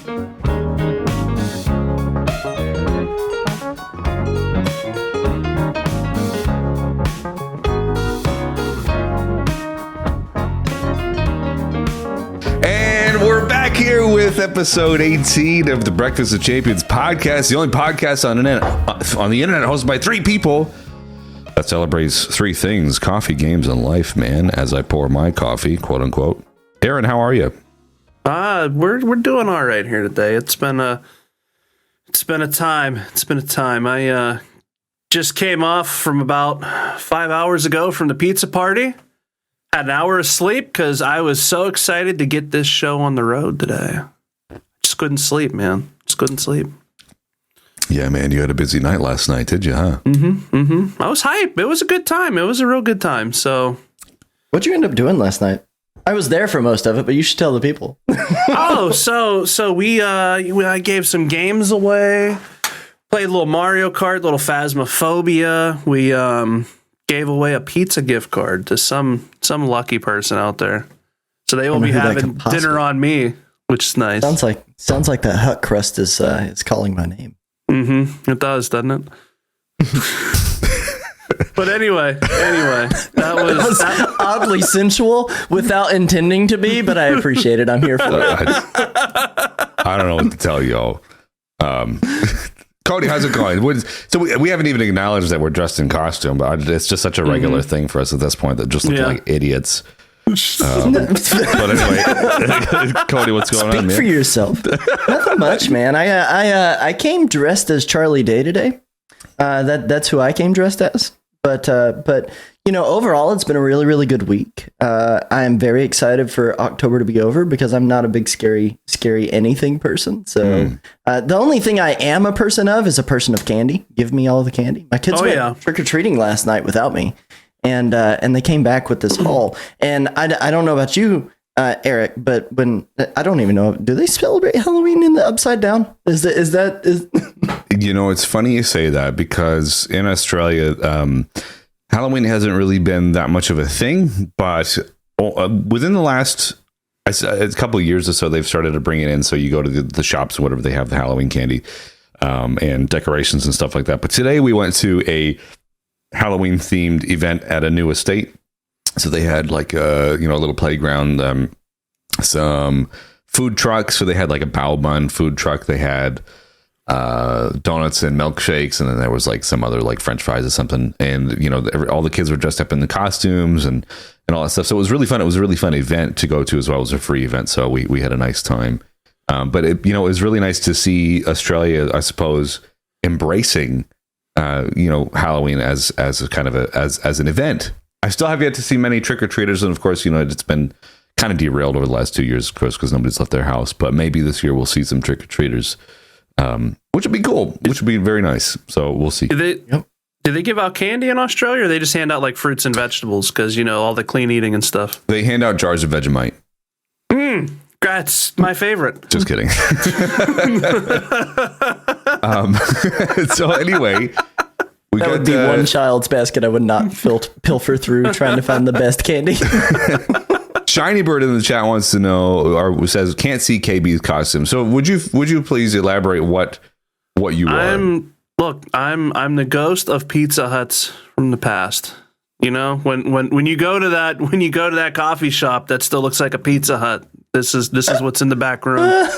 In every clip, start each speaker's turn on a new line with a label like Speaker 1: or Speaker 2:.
Speaker 1: Here with episode 18 of the Breakfast of Champions podcast, the only podcast on the internet hosted by three people that celebrates three things: coffee, games, and life. Man, as I pour my coffee, quote unquote. Aaron, how are you?
Speaker 2: We're doing all right here today. It's been a time. I just came off from about 5 hours ago from the pizza party. Had an hour of sleep because I was so excited to get this show on the road today. Just couldn't sleep, man. Just couldn't sleep.
Speaker 1: Yeah, man, you had a busy night last night, did you, huh?
Speaker 2: Mm-hmm. I was hyped. It was a good time. It was a real good time. So,
Speaker 3: what'd you end up doing last night? I was there for most of it, but you should tell the people. I gave some games away. Played a little Mario Kart, a little Phasmophobia. We gave away a pizza gift card to some lucky person out there. So they will be having dinner on me, which is nice. Sounds like that hut crust is calling my name.
Speaker 2: Mm-hmm. It does, doesn't it? But anyway, that was
Speaker 3: oddly sensual without intending to be, but I appreciate it. I'm here for it.
Speaker 1: I don't know what to tell y'all. Cody, how's it going? So we haven't even acknowledged that we're dressed in costume, but it's just such a regular thing for us at this point that just look like idiots. But anyway, Cody, what's going on, man?
Speaker 3: Speak for yourself. Nothing much, man. I came dressed as Charlie Day today. That's who I came dressed as. But overall, it's been a really, really good week. I am very excited for October to be over because I'm not a big scary anything person. So the only thing I am a person of is a person of candy. Give me all the candy. My kids went trick-or-treating last night without me, and they came back with this haul. And I don't know about you, Eric, but I don't even know. Do they celebrate Halloween in the Upside Down? Is
Speaker 1: it's funny you say that because in Australia, Halloween hasn't really been that much of a thing, but within the last a couple of years or so, they've started to bring it in. So you go to the shops or whatever, they have the Halloween candy and decorations and stuff like that. But today we went to a Halloween themed event at a new estate. So they had like a little playground, some food trucks. So they had like a bao bun food truck. They had donuts and milkshakes, and then there was like some other like French fries or something. And all the kids were dressed up in the costumes and all that stuff. So it was really fun. It was a really fun event to go to as well. It was a free event, so we had a nice time. But it was really nice to see Australia, I suppose, embracing Halloween as a kind of as an event. I still have yet to see many trick-or-treaters, and of course, it's been kind of derailed over the last 2 years, of course, because nobody's left their house. But maybe this year we'll see some trick-or-treaters, which would be cool, which would be very nice. So we'll see.
Speaker 2: Do they give out candy in Australia, or they just hand out like fruits and vegetables because all the clean eating and stuff?
Speaker 1: They hand out jars of Vegemite.
Speaker 2: That's my favorite.
Speaker 1: Just kidding. So anyway.
Speaker 3: That would be one child's basket I would not pilfer through trying to find the best candy.
Speaker 1: Shiny Bird in the chat wants to know, or says, can't see KB's costume. So would you please elaborate what you are? I'm
Speaker 2: the ghost of Pizza Huts from the past. When you go to that coffee shop that still looks like a Pizza Hut. This is what's in the back room.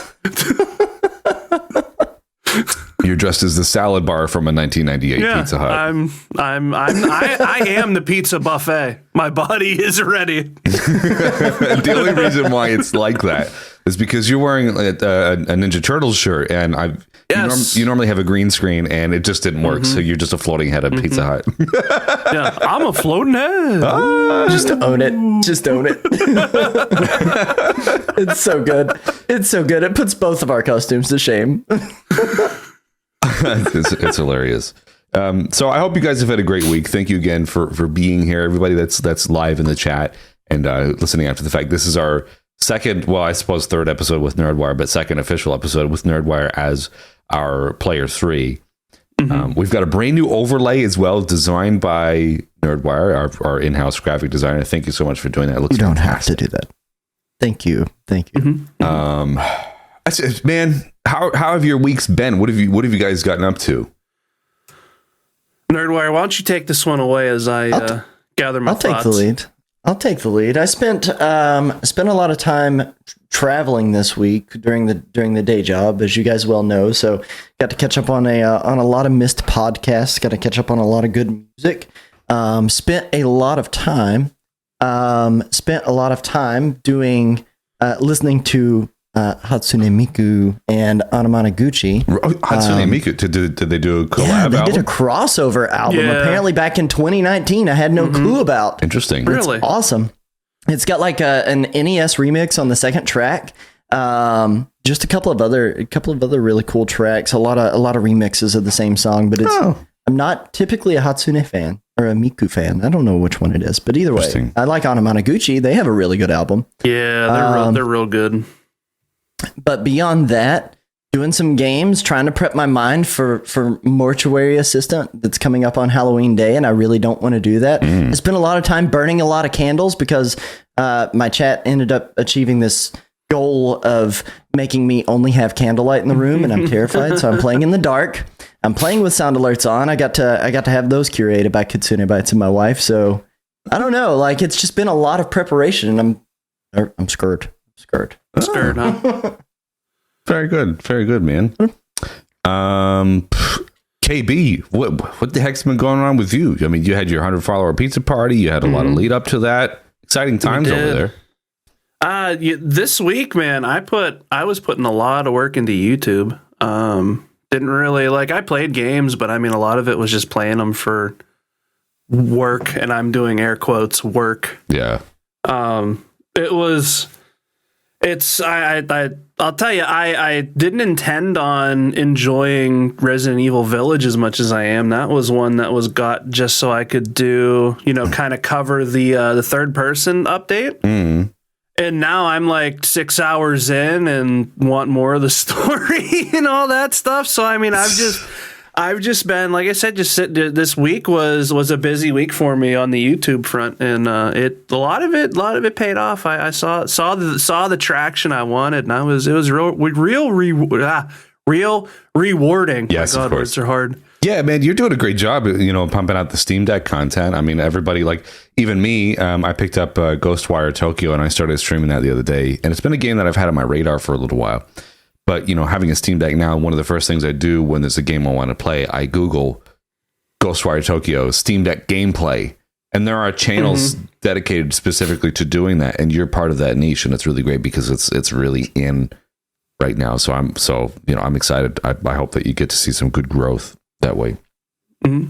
Speaker 1: You're dressed as the salad bar from a 1998 Pizza Hut.
Speaker 2: I am the pizza buffet. My body is ready.
Speaker 1: The only reason why it's like that is because you're wearing a Ninja Turtles shirt, and you normally have a green screen, and it just didn't work. So you're just a floating head of Pizza Hut.
Speaker 2: Yeah, I'm a floating head.
Speaker 3: Just own it. Just own it. It's so good. It's so good. It puts both of our costumes to shame.
Speaker 1: It's hilarious. So I hope you guys have had a great week. Thank you again for being here, everybody that's live in the chat and listening after the fact. This is our second, well, I suppose third episode with Nerdwire, but second official episode with Nerdwire as our player 3. We've got a brand new overlay as well, designed by Nerdwire, our in-house graphic designer. Thank you so much for doing that. It looks
Speaker 3: You don't
Speaker 1: fantastic.
Speaker 3: have to do that. Thank you.
Speaker 1: I said, man, how have your weeks been? What have you guys gotten up to?
Speaker 2: Nerdwire, why don't you take this one away as I gather my thoughts?
Speaker 3: I'll take the lead. I spent a lot of time traveling this week during the day job, as you guys well know. So got to catch up on a lot of missed podcasts. Got to catch up on a lot of good music. Spent a lot of time doing listening to Hatsune Miku and Anamanaguchi.
Speaker 1: Hatsune Miku, did they do a collab
Speaker 3: album?
Speaker 1: album?
Speaker 3: They did a crossover album.
Speaker 2: Yeah.
Speaker 3: Apparently back in 2019. I had no clue about.
Speaker 1: Interesting.
Speaker 2: Really?
Speaker 3: It's awesome. It's got like an NES remix on the second track. Just a couple of other really cool tracks. A lot of remixes of the same song, but I'm not typically a Hatsune fan or a Miku fan. I don't know which one it is, but either way, I like Anamanaguchi. They have a really good album.
Speaker 2: Yeah, they're real good.
Speaker 3: But beyond that, doing some games, trying to prep my mind for Mortuary Assistant that's coming up on Halloween Day, and I really don't want to do that. I spent a lot of time burning a lot of candles because my chat ended up achieving this goal of making me only have candlelight in the room, and I'm terrified, so I'm playing in the dark. I'm playing with sound alerts on. I got to have those curated by Kitsune Bites and my wife, so I don't know. Like, it's just been a lot of preparation, and I'm scared.
Speaker 2: Scared, huh?
Speaker 1: Very good, man. KB, what the heck's been going on with you? I mean, you had your 100-follower pizza party. You had a lot of lead up to that. Exciting times over there.
Speaker 2: This week, man, I was putting a lot of work into YouTube. Didn't really I played games, but I mean, a lot of it was just playing them for work, and I'm doing air quotes work.
Speaker 1: Yeah.
Speaker 2: I'll tell you, I didn't intend on enjoying Resident Evil Village as much as I am. That was one that was got just so I could do, kind of cover the third person update. And now I'm like 6 hours in and want more of the story and all that stuff. So I mean, I've just been, like I said, this week was a busy week for me on the YouTube front, and a lot of it paid off. I saw the traction I wanted, and it was real rewarding.
Speaker 1: Yes,
Speaker 2: my God,
Speaker 1: of course.
Speaker 2: words are hard.
Speaker 1: Yeah, man, you're doing a great job, pumping out the Steam Deck content. I mean, everybody, even me, I picked up Ghostwire Tokyo, and I started streaming that the other day, and it's been a game that I've had on my radar for a little while. But, having a Steam Deck now, one of the first things I do when there's a game I want to play, I Google Ghostwire Tokyo Steam Deck gameplay. And there are channels dedicated specifically to doing that. And you're part of that niche. And it's really great because it's really in right now. So I'm excited. I hope that you get to see some good growth that way. Ooh.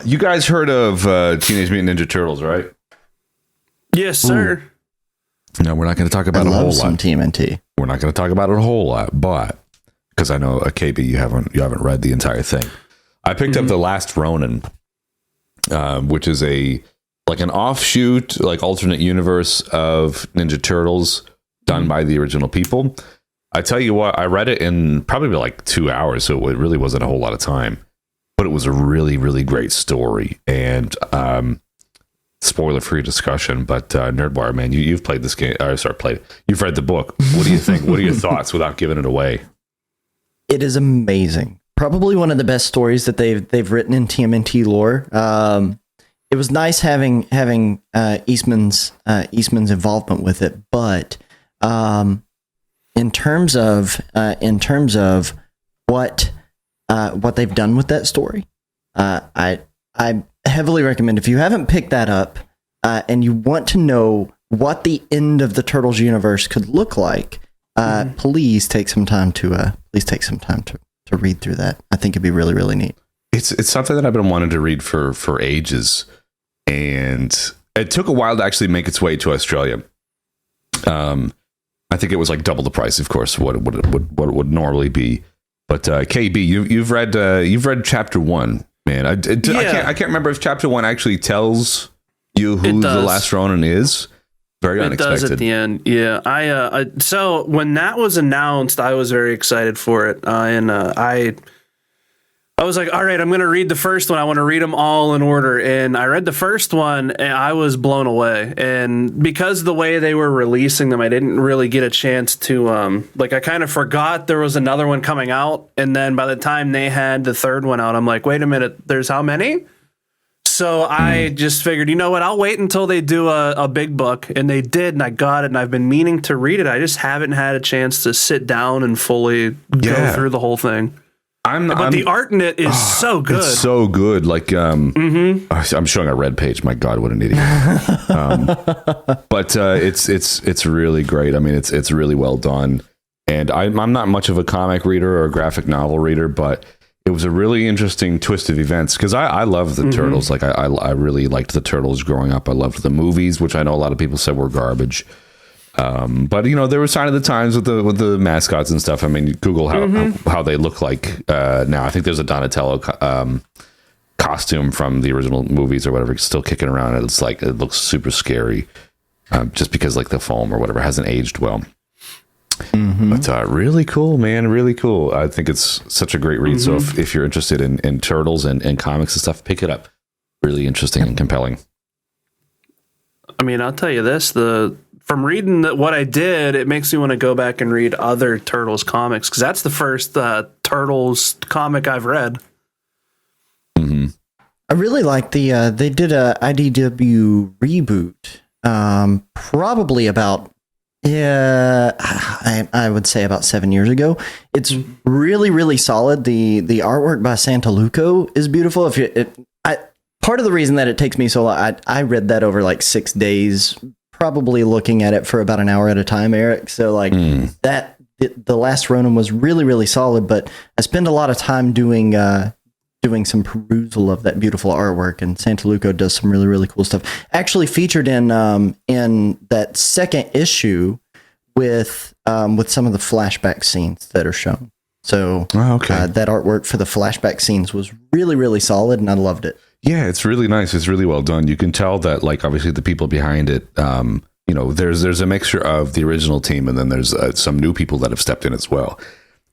Speaker 1: You guys heard of Teenage Mutant Ninja Turtles, right?
Speaker 2: Yes, sir.
Speaker 1: No, we're not going to talk about it a whole lot.
Speaker 3: TMNT.
Speaker 1: We're not going to talk about it a whole lot, but because I know KB, you haven't read the entire thing. I picked up The Last Ronin, which is an offshoot, alternate universe of Ninja Turtles done by the original people. I tell you what, I read it in probably 2 hours, so it really wasn't a whole lot of time, but it was a really, really great story. And spoiler-free discussion, but Nerdwire, man, you've played this game. You've read the book. What do you think? What are your thoughts without giving it away?
Speaker 3: It is amazing. Probably one of the best stories that they've written in TMNT lore. It was nice having Eastman's involvement with it, but in terms of what they've done with that story, I heavily recommend, if you haven't picked that up and you want to know what the end of the Turtles universe could look like, please take some time to read through that. I think it'd be really, really neat.
Speaker 1: It's something that I've been wanting to read for ages, and it took a while to actually make its way to Australia. I think it was double the price, of course, what it would normally be. But KB, you've read chapter 1. Man, I can't remember if chapter 1 actually tells you who the Last Ronin is. Very unexpected.
Speaker 2: It does at the end. Yeah, so when that was announced, I was very excited for it, and I I was like, all right, I'm going to read the first one. I want to read them all in order. And I read the first one and I was blown away. And because of the way they were releasing them, I didn't really get a chance to, I kind of forgot there was another one coming out. And then by the time they had the third one out, I'm like, wait a minute, there's how many? So I just figured, you know what, I'll wait until they do a big book. And they did, and I got it, and I've been meaning to read it. I just haven't had a chance to sit down and fully go through the whole thing. But the art in it is so good.
Speaker 1: It's so good. Like, I'm showing a red page. My God, what an idiot. But it's really great. I mean, it's really well done. And I'm not much of a comic reader or a graphic novel reader, but it was a really interesting twist of events because I love the Turtles. Like, I really liked the Turtles growing up. I loved the movies, which I know a lot of people said were garbage. But you know, there were sign of the times with the mascots and stuff. I mean, Google how they look like now. I think there's a Donatello costume from the original movies or whatever still kicking around. It's like it looks super scary, just because like the foam or whatever hasn't aged well. But really cool, man, really cool. I think it's such a great read. So if you're interested in Turtles and comics and stuff, pick it up. Really interesting and compelling.
Speaker 2: I mean, I'll tell you this: from reading what I did, it makes me want to go back and read other Turtles comics because that's the first Turtles comic I've read.
Speaker 3: I really like they did a IDW reboot, probably about I would say about 7 years ago. It's really, really solid. The artwork by Santaluco is beautiful. Part of the reason that it takes me so long, I read that over like 6 days. Probably looking at it for about an hour at a time, Eric. So like the last Ronin was really, really solid, but I spend a lot of time doing some perusal of that beautiful artwork, and Santaluco does some really, really cool stuff. Actually featured in that second issue with some of the flashback scenes that are shown. So that artwork for the flashback scenes was really, really solid, and I loved it.
Speaker 1: Yeah, it's really nice. It's really well done. You can tell that, like, obviously the people behind it, you know, there's a mixture of the original team, and then there's some new people that have stepped in as well.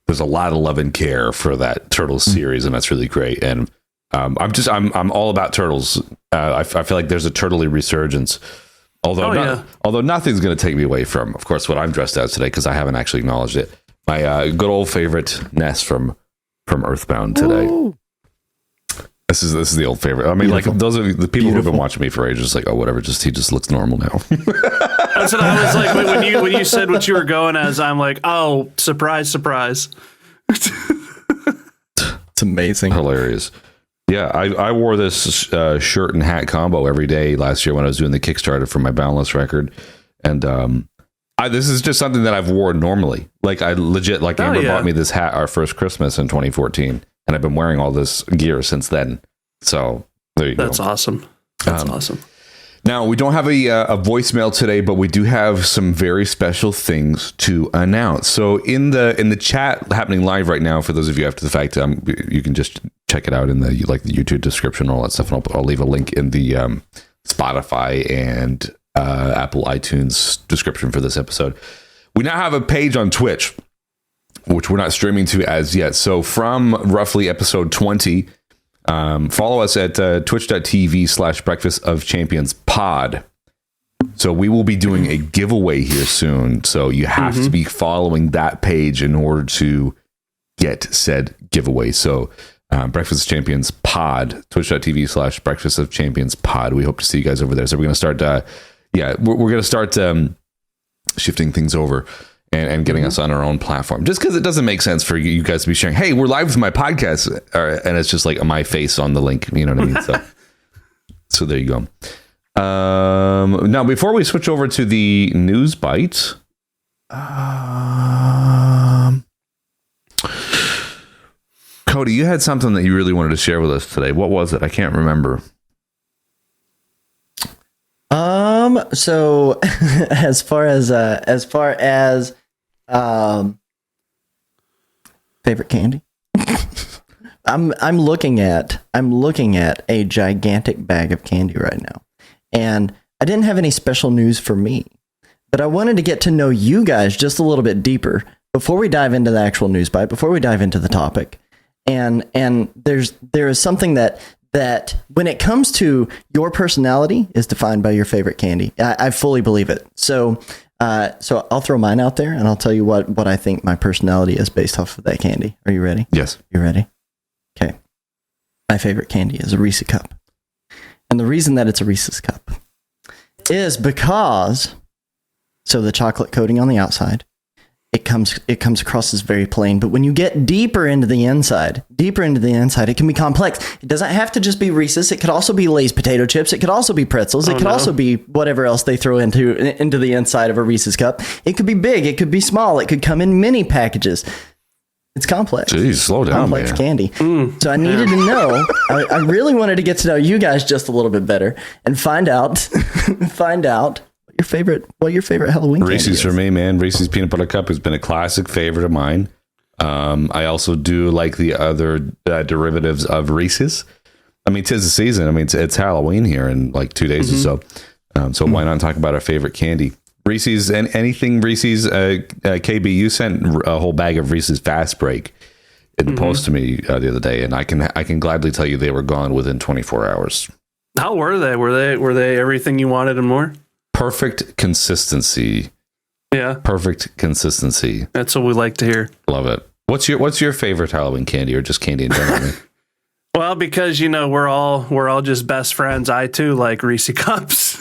Speaker 1: There's a lot of love and care for that Turtles series, and that's really great. And I'm all about Turtles. I feel like there's a turtley resurgence. Although nothing's going to take me away from, of course, what I'm dressed as today, because I haven't actually acknowledged it. My good old favorite Ness from Earthbound today. Ooh. This is the old favorite. I mean, beautiful. Like, those are the people who've been watching me for ages. Like, oh, whatever. He just looks normal now.
Speaker 2: That's what I was like when you said what you were going as. I'm like, oh, surprise.
Speaker 3: It's amazing,
Speaker 1: hilarious. Yeah, I wore this shirt and hat combo every day last year when I was doing the Kickstarter for my Boundless record, and this is just something that I've worn normally. Like, I legit, like, Amber bought me this hat our first Christmas in 2014. And I've been wearing all this gear since then. So there you go.
Speaker 2: That's awesome. That's awesome.
Speaker 1: Now, we don't have a voicemail today, but we do have some very special things to announce. So in the chat happening live right now, for those of you after the fact, you can just check it out in the YouTube description and all that stuff. And I'll leave a link in the Spotify and Apple iTunes description for this episode. We now have a page on Twitch, which we're not streaming to as yet. So from roughly episode 20, follow us at twitch.tv/Breakfast of Champions pod. So we will be doing a giveaway here soon. So you have to be following that page in order to get said giveaway. So Breakfast of Champions pod, twitch.tv/Breakfast of Champions pod. We hope to see you guys over there. So we're going to start, we're going to start shifting things over. And getting us on our own platform, just because it doesn't make sense for you guys to be sharing, hey, we're live with my podcast, and it's just like my face on the link, you know what I mean? So there you go. Now, before we switch over to the news bite, Cody, you had something that you really wanted to share with us today. What was it? I can't remember.
Speaker 3: So as far as favorite candy, I'm looking at a gigantic bag of candy right now, and I didn't have any special news for me, but I wanted to get to know you guys just a little bit deeper before we dive into the actual news bite, before we dive into the topic. and there is something that when it comes to your personality is defined by your favorite candy. I fully believe it. So I'll throw mine out there and I'll tell you what I think my personality is based off of that candy. Are you ready?
Speaker 1: Yes.
Speaker 3: You ready? Okay. My favorite candy is a Reese's cup. And the reason that it's a Reese's cup is because the chocolate coating on the outside, it comes across as very plain, but when you get deeper into the inside, it can be complex. It doesn't have to just be Reese's. It could also be Lay's potato chips. It could also be pretzels. It could also be whatever else they throw into the inside of a Reese's cup. It could be big. It could be small. It could come in mini packages. It's complex.
Speaker 1: Jeez, slow down,
Speaker 3: complex
Speaker 1: man.
Speaker 3: Candy. So I needed to know. I really wanted to get to know you guys just a little bit better and find out what your favorite Halloween candy
Speaker 1: Reese's
Speaker 3: is.
Speaker 1: for me, man. Reese's peanut butter cup has been a classic favorite of mine. I also do like the other derivatives of Reese's. I mean, 'tis the season. I mean, it's Halloween here in like 2 days or so. So why not talk about our favorite candy? Reese's and anything Reese's. KB, you sent a whole bag of Reese's Fast Break in the post to me the other day, and I can gladly tell you they were gone within 24 hours.
Speaker 2: How were they? Were they everything you wanted and more?
Speaker 1: Perfect consistency.
Speaker 2: Yeah.
Speaker 1: Perfect consistency.
Speaker 2: That's what we like to hear.
Speaker 1: Love it. What's your favorite Halloween candy, or just candy in general?
Speaker 2: Well, because we're all just best friends. I too like Reese's cups.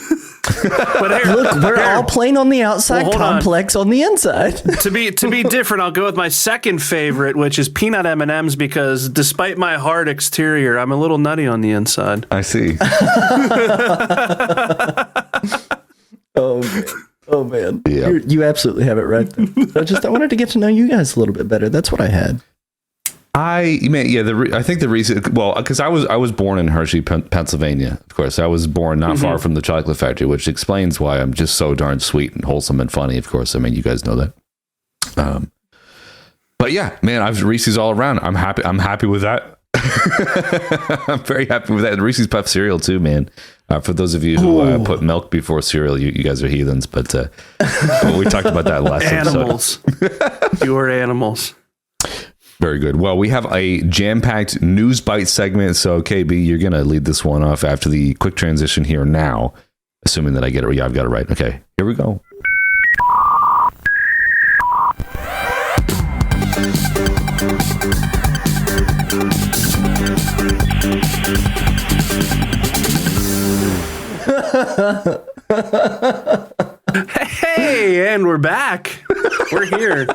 Speaker 2: But here,
Speaker 3: Look, we're all plain on the outside,
Speaker 2: Well, hold
Speaker 3: complex on the inside.
Speaker 2: to be different, I'll go with my second favorite, which is peanut M&Ms, because despite my hard exterior, I'm a little nutty on the inside.
Speaker 1: I see.
Speaker 3: Oh man.
Speaker 1: Yeah.
Speaker 3: You absolutely have it right there. I wanted to get to know you guys a little bit better. That's what I had.
Speaker 1: I think the reason, well, because I was born in Hershey, Pennsylvania. Of course, I was born not far from the chocolate factory, which explains why I'm just so darn sweet and wholesome and funny. Of course, I mean, you guys know that. But yeah, man, I've Reese's all around. I'm happy with that. I'm very happy with that. And Reese's Puff cereal too, man. For those of you who put milk before cereal, you guys are heathens. But we talked about that last
Speaker 2: Animals.
Speaker 1: episode.
Speaker 2: Pure animals.
Speaker 1: Very good. Well, we have a jam-packed news bite segment. So, KB, you're going to lead this one off after the quick transition here now, assuming that I get it. Yeah, I've got it right. Okay, here we go.
Speaker 2: Hey, and we're back. We're here.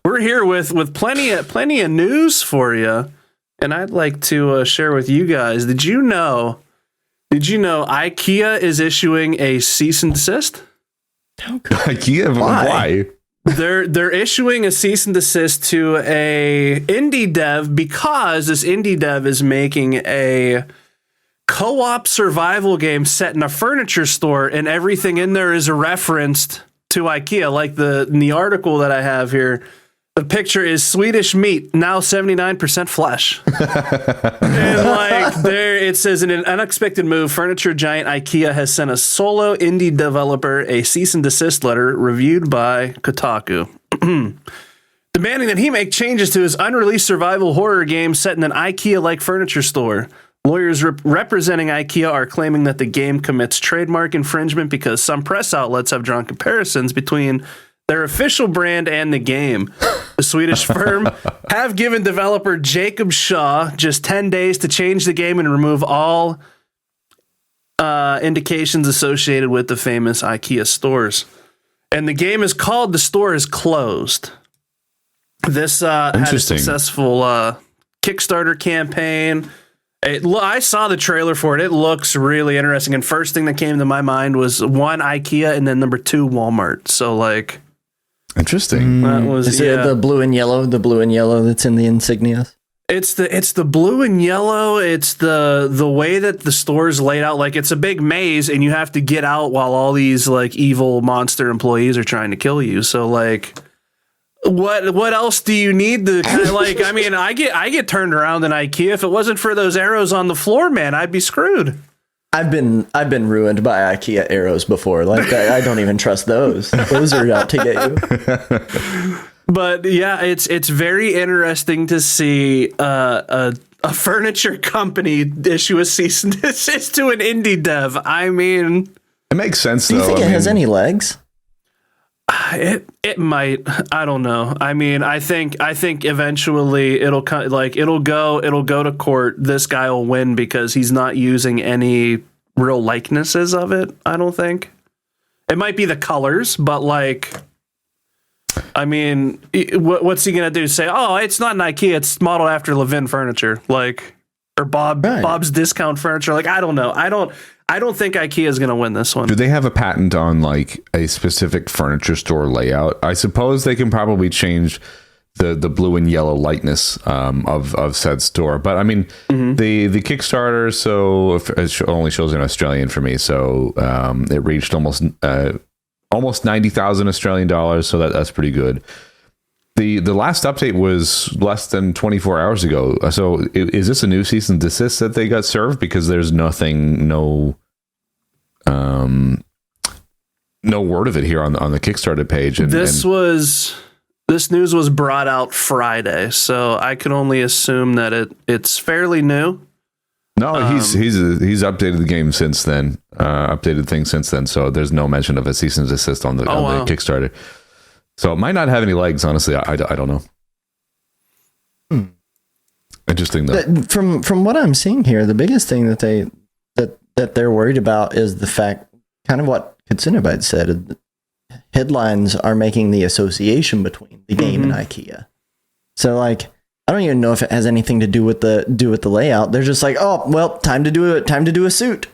Speaker 2: We're here with plenty of news for you, and I'd like to share with you guys. Did you know IKEA is issuing a cease and desist?
Speaker 1: IKEA? Why?
Speaker 2: They're issuing a cease and desist to a indie dev because this indie dev is making a co-op survival game set in a furniture store, and everything in there is referenced to IKEA. Like in the article that I have here, the picture is Swedish meat, now 79% flesh. And like there, it says, in an unexpected move, furniture giant IKEA has sent a solo indie developer a cease and desist letter reviewed by Kotaku, demanding that he make changes to his unreleased survival horror game set in an IKEA-like furniture store. Lawyers representing IKEA are claiming that the game commits trademark infringement because some press outlets have drawn comparisons between their official brand and the game. The Swedish firm have given developer Jacob Shaw just 10 days to change the game and remove all indications associated with the famous IKEA stores. And the game is called The Store is Closed. This had a successful Kickstarter campaign. I saw the trailer for it. It looks really interesting. And first thing that came to my mind was 1, IKEA, and then number 2, Walmart. So like,
Speaker 1: interesting.
Speaker 2: That was,
Speaker 3: is it the blue and yellow? The blue and yellow that's in the insignias.
Speaker 2: It's the blue and yellow. It's the way that the store is laid out. Like it's a big maze, and you have to get out while all these like evil monster employees are trying to kill you. So like, what else do you need to kind of like? I mean, I get turned around in IKEA. If it wasn't for those arrows on the floor, man, I'd be screwed.
Speaker 3: I've been ruined by IKEA arrows before. Like I don't even trust those. Those are out to get you.
Speaker 2: But yeah, it's very interesting to see a furniture company issue a cease and desist to an indie dev. I mean,
Speaker 1: it makes sense.
Speaker 3: Do you think it has any legs?
Speaker 2: It might. I don't know. I mean, I think eventually it'll go to court. This guy will win because he's not using any real likenesses of it. I don't think. It might be the colors, but like, I mean, what's he gonna do? Say, oh, it's not an IKEA. It's modeled after Levin Furniture, like, or Bob's Discount Furniture. Like, I don't know. I don't think IKEA is gonna win this one.
Speaker 1: Do they have a patent on like a specific furniture store layout? I suppose they can probably change the blue and yellow lightness of said store. But I mean, the Kickstarter, so it only shows in Australian for me. So it reached almost 90,000 Australian dollars. So that's pretty good. The last update was less than 24 hours ago. So is this a new cease and desist that they got served? Because there's no word of it here on the Kickstarter page.
Speaker 2: This news was brought out Friday, so I can only assume that it's fairly new.
Speaker 1: No, he's updated the game since then, updated things since then. So there's no mention of a cease and desist on the Kickstarter. So it might not have any legs, honestly. I don't know. Interesting though.
Speaker 3: From what I'm seeing here, the biggest thing that they're worried about is the fact, kind of what Katsunobite said. Headlines are making the association between the game and IKEA. So like, I don't even know if it has anything to do with the layout. They're just like, oh well, time to do a suit.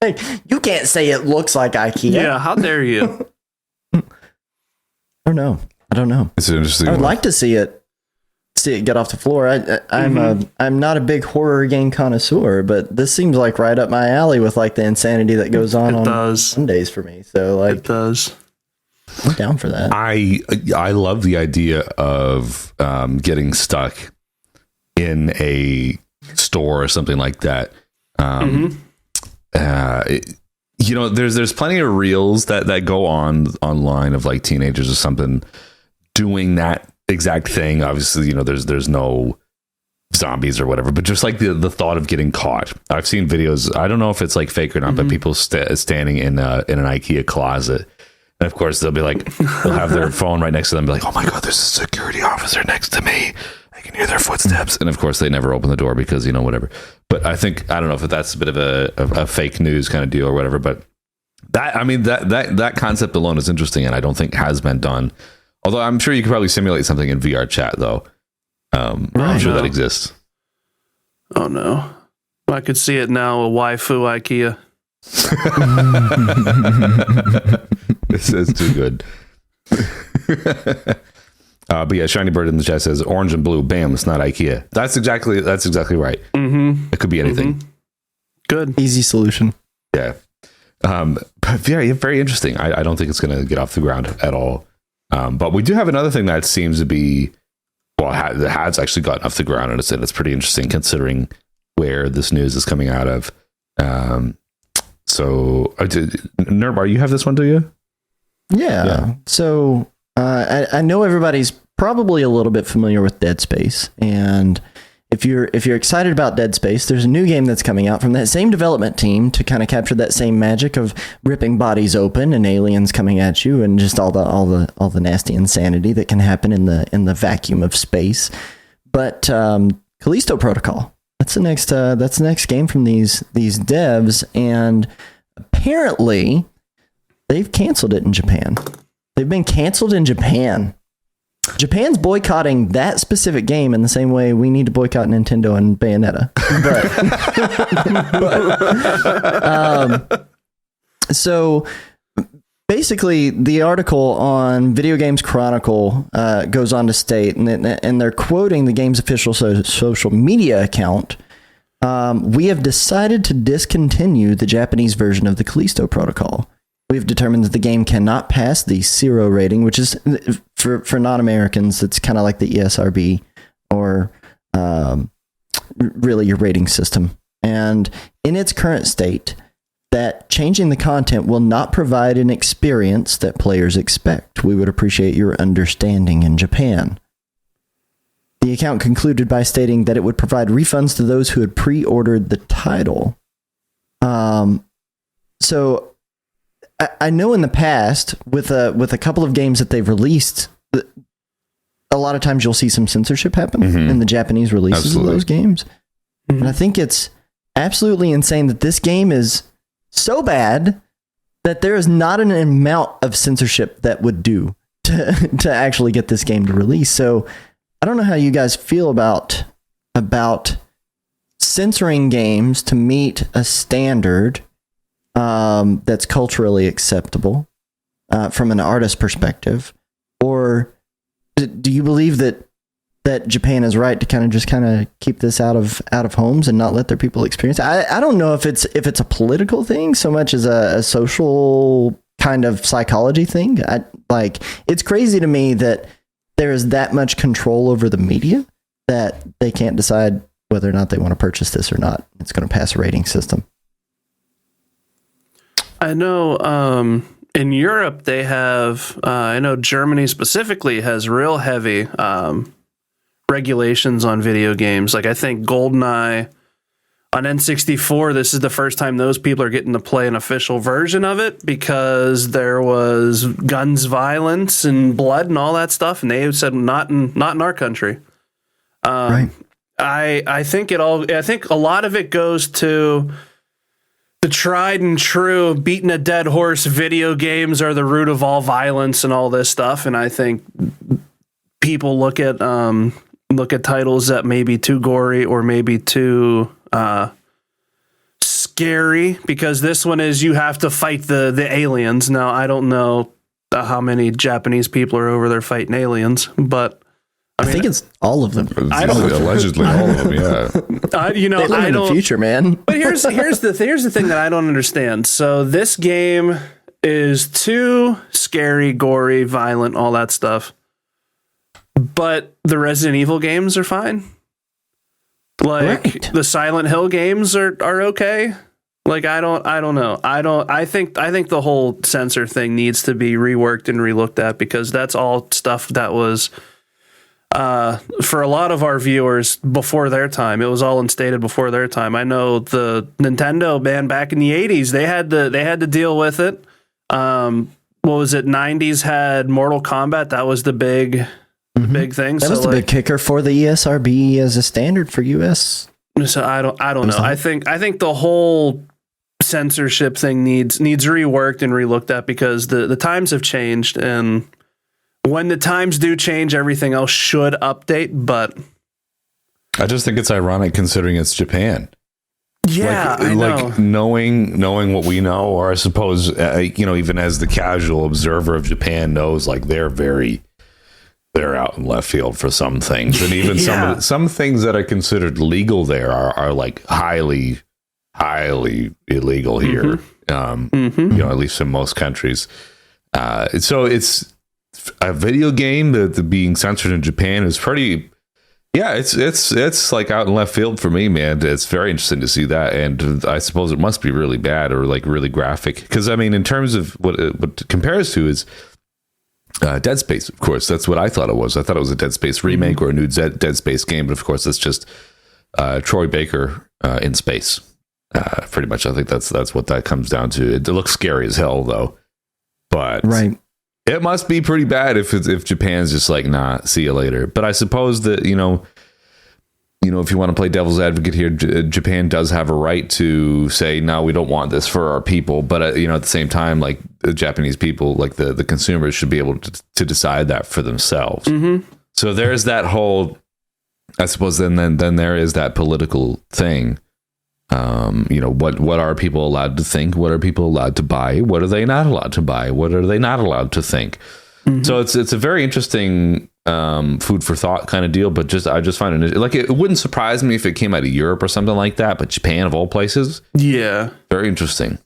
Speaker 3: Like, you can't say it looks like IKEA.
Speaker 2: Yeah, how dare you?
Speaker 3: I don't know.
Speaker 1: It's an interesting.
Speaker 3: I would like to see it get off the floor. I'm not a big horror game connoisseur, but this seems like right up my alley with like the insanity that goes on Sundays for me. So like,
Speaker 2: it does.
Speaker 3: I'm down for that.
Speaker 1: I love the idea of getting stuck in a store or something like that. There's plenty of reels that go on online of like teenagers or something doing that exact thing. Obviously, there's no zombies or whatever, but just like the thought of getting caught. I've seen videos. I don't know if it's like fake or not, but people standing in an IKEA closet. And of course, they'll have their phone right next to them, be like, "Oh my God, there's a security officer next to me. I can hear their footsteps." And of course, they never open the door because whatever. But I don't know if that's a bit of a fake news kind of deal or whatever. But that concept alone is interesting, and I don't think has been done. Although I'm sure you could probably simulate something in VR chat, though. I'm sure that exists.
Speaker 2: Oh no, I could see it now. A waifu IKEA.
Speaker 1: This is too good. But yeah, Shiny Bird in the chat says orange and blue. Bam! It's not IKEA. That's exactly right. It could be anything.
Speaker 2: Good,
Speaker 3: easy solution.
Speaker 1: Yeah. But very, very interesting. I don't think it's going to get off the ground at all. But we do have another thing that seems to be, that has actually gotten off the ground, and it's pretty interesting considering where this news is coming out of. So, Nerdbar, you have this one, do you?
Speaker 3: Yeah. So, I know everybody's probably a little bit familiar with Dead Space, and if you're excited about Dead Space, there's a new game that's coming out from that same development team to kind of capture that same magic of ripping bodies open and aliens coming at you, and just all the nasty insanity that can happen in the vacuum of space. But Callisto Protocol, that's the next game from these devs, and apparently they've canceled it in Japan. They've been canceled in Japan. Japan's boycotting that specific game in the same way we need to boycott Nintendo and Bayonetta. So basically, the article on Video Games Chronicle goes on to state, and they're quoting the game's official social media account. We have decided to discontinue the Japanese version of the Callisto Protocol. We've determined that the game cannot pass the 0 rating, which is for non-Americans. It's kind of like the ESRB, or really your rating system. And in its current state, that changing the content will not provide an experience that players expect. We would appreciate your understanding in Japan. The account concluded by stating that it would provide refunds to those who had pre-ordered the title. So I know in the past with a couple of games that they've released, a lot of times you'll see some censorship happen in the Japanese releases of those games. Mm-hmm. And I think it's absolutely insane that this game is so bad that there is not an amount of censorship that would do to actually get this game to release. So I don't know how you guys feel about censoring games to meet a standard that's culturally acceptable from an artist perspective, or do you believe that Japan is right to kind of keep this out of homes and not let their people experience it? I don't know if it's a political thing so much as a social kind of psychology thing. It's crazy to me that there is that much control over the media that they can't decide whether or not they want to purchase this or not. It's going to pass a rating system.
Speaker 2: I know in Europe they have, I know Germany specifically has real heavy regulations on video games. Like I think GoldenEye on N64, this is the first time those people are getting to play an official version of it because there was guns, violence, and blood and all that stuff, and they said not in our country.
Speaker 3: Right.
Speaker 2: I think a lot of it goes to the tried and true beating a dead horse. Video games are the root of all violence and all this stuff, and I think people look at titles that may be too gory or maybe too scary, because this one is you have to fight the aliens. Now I don't know how many Japanese people are over there fighting aliens, but I think it's
Speaker 3: all of them.
Speaker 1: Allegedly all of them, yeah.
Speaker 3: They live in the future, man.
Speaker 2: But here's the thing that I don't understand. So this game is too scary, gory, violent, all that stuff. But the Resident Evil games are fine. Like the Silent Hill games are okay. Like I don't know. I think the whole censor thing needs to be reworked and relooked at, because that's all stuff that was for a lot of our viewers before their time. It was all instated before their time. I know the Nintendo, man, back in the 80s, they had to deal with it. What was it? 90s had Mortal Kombat. That was the big thing.
Speaker 3: That was the big kicker for the ESRB as a standard for US.
Speaker 2: So I don't know. I think the whole censorship thing needs reworked and relooked at, because the times have changed, and when the times do change, everything else should update. But
Speaker 1: I just think it's ironic considering it's Japan.
Speaker 2: Yeah, I know.
Speaker 1: Like knowing what we know, or I suppose even as the casual observer of Japan knows, like they're out in left field for some things, and even some things that are considered legal there are like highly illegal here. At least in most countries. So it's a video game that being censored in Japan is pretty. Yeah, it's like out in left field for me, man. It's very interesting to see that, and I suppose it must be really bad or like really graphic, because I mean, in terms of what it compares to is Dead Space. Of course, that's what I thought it was. I thought it was a Dead Space remake or a new Dead Space game, but of course, it's just Troy Baker in space. Pretty much, I think that's what that comes down to. It looks scary as hell, though. But
Speaker 3: right.
Speaker 1: It must be pretty bad if Japan's just like, nah, see you later. But I suppose that, if you want to play devil's advocate here, Japan does have a right to say, no, we don't want this for our people. But, at the same time, like the Japanese people, like the consumers should be able to decide that for themselves. Mm-hmm. So there's that whole, I suppose then there is that political thing. What are people allowed to think? What are people allowed to buy? What are they not allowed to buy? What are they not allowed to think? Mm-hmm. So it's a very interesting food for thought kind of deal. But I just find it like, it wouldn't surprise me if it came out of Europe or something like that. But Japan, of all places,
Speaker 2: yeah,
Speaker 1: very interesting.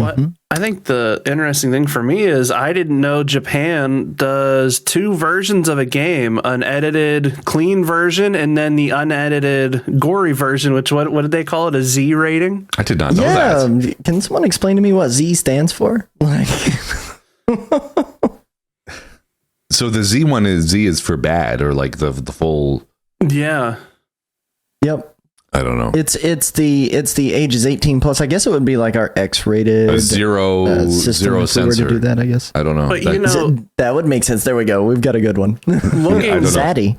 Speaker 2: What I think the interesting thing for me is I didn't know Japan does 2 versions of a game, an edited clean version and then the unedited gory version, which what did they call it? A Z rating?
Speaker 1: I did not know that.
Speaker 3: Can someone explain to me what Z stands for? Like
Speaker 1: So the Z one is for bad, or like the full.
Speaker 2: Yeah.
Speaker 3: Yep.
Speaker 1: I don't know.
Speaker 3: It's the ages 18 plus. I guess it would be like our X-rated
Speaker 1: zero
Speaker 3: system if we were to
Speaker 1: sensor.
Speaker 3: do that, I guess.
Speaker 1: I don't know.
Speaker 2: But
Speaker 3: That would make sense. There we go. We've got a good one.
Speaker 2: looking
Speaker 3: Zaddy.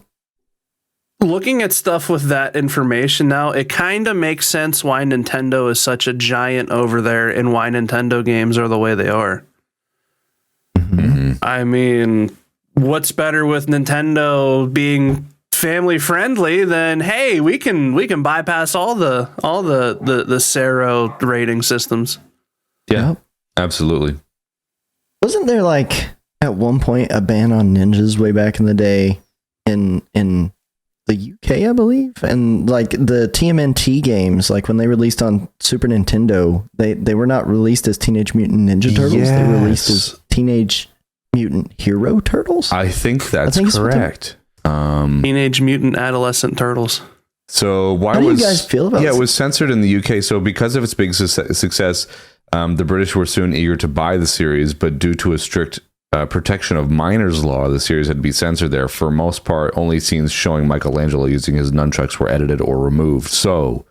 Speaker 2: looking at stuff with that information now, it kind of makes sense why Nintendo is such a giant over there and why Nintendo games are the way they are.
Speaker 1: Mm-hmm.
Speaker 2: I mean, what's better with Nintendo being family friendly than, hey, we can bypass all the Sero rating systems.
Speaker 1: Yeah,
Speaker 3: Yep.
Speaker 1: absolutely.
Speaker 3: Wasn't there like at one point a ban on ninjas way back in the day in the UK, I believe? And like the TMNT games, like when they released on Super Nintendo, they were not released as Teenage Mutant Ninja Turtles.
Speaker 1: Yes.
Speaker 3: They were released as Teenage Mutant Hero Turtles.
Speaker 1: I think that's correct.
Speaker 2: Teenage Mutant Adolescent Turtles.
Speaker 1: So
Speaker 3: How do you guys feel about
Speaker 1: Yeah,
Speaker 3: this?
Speaker 1: it was censored in the UK. So because of its big success, the British were soon eager to buy the series, but due to a strict protection of minors law, the series had to be censored there. For most part, only scenes showing Michelangelo using his nunchucks were edited or removed. So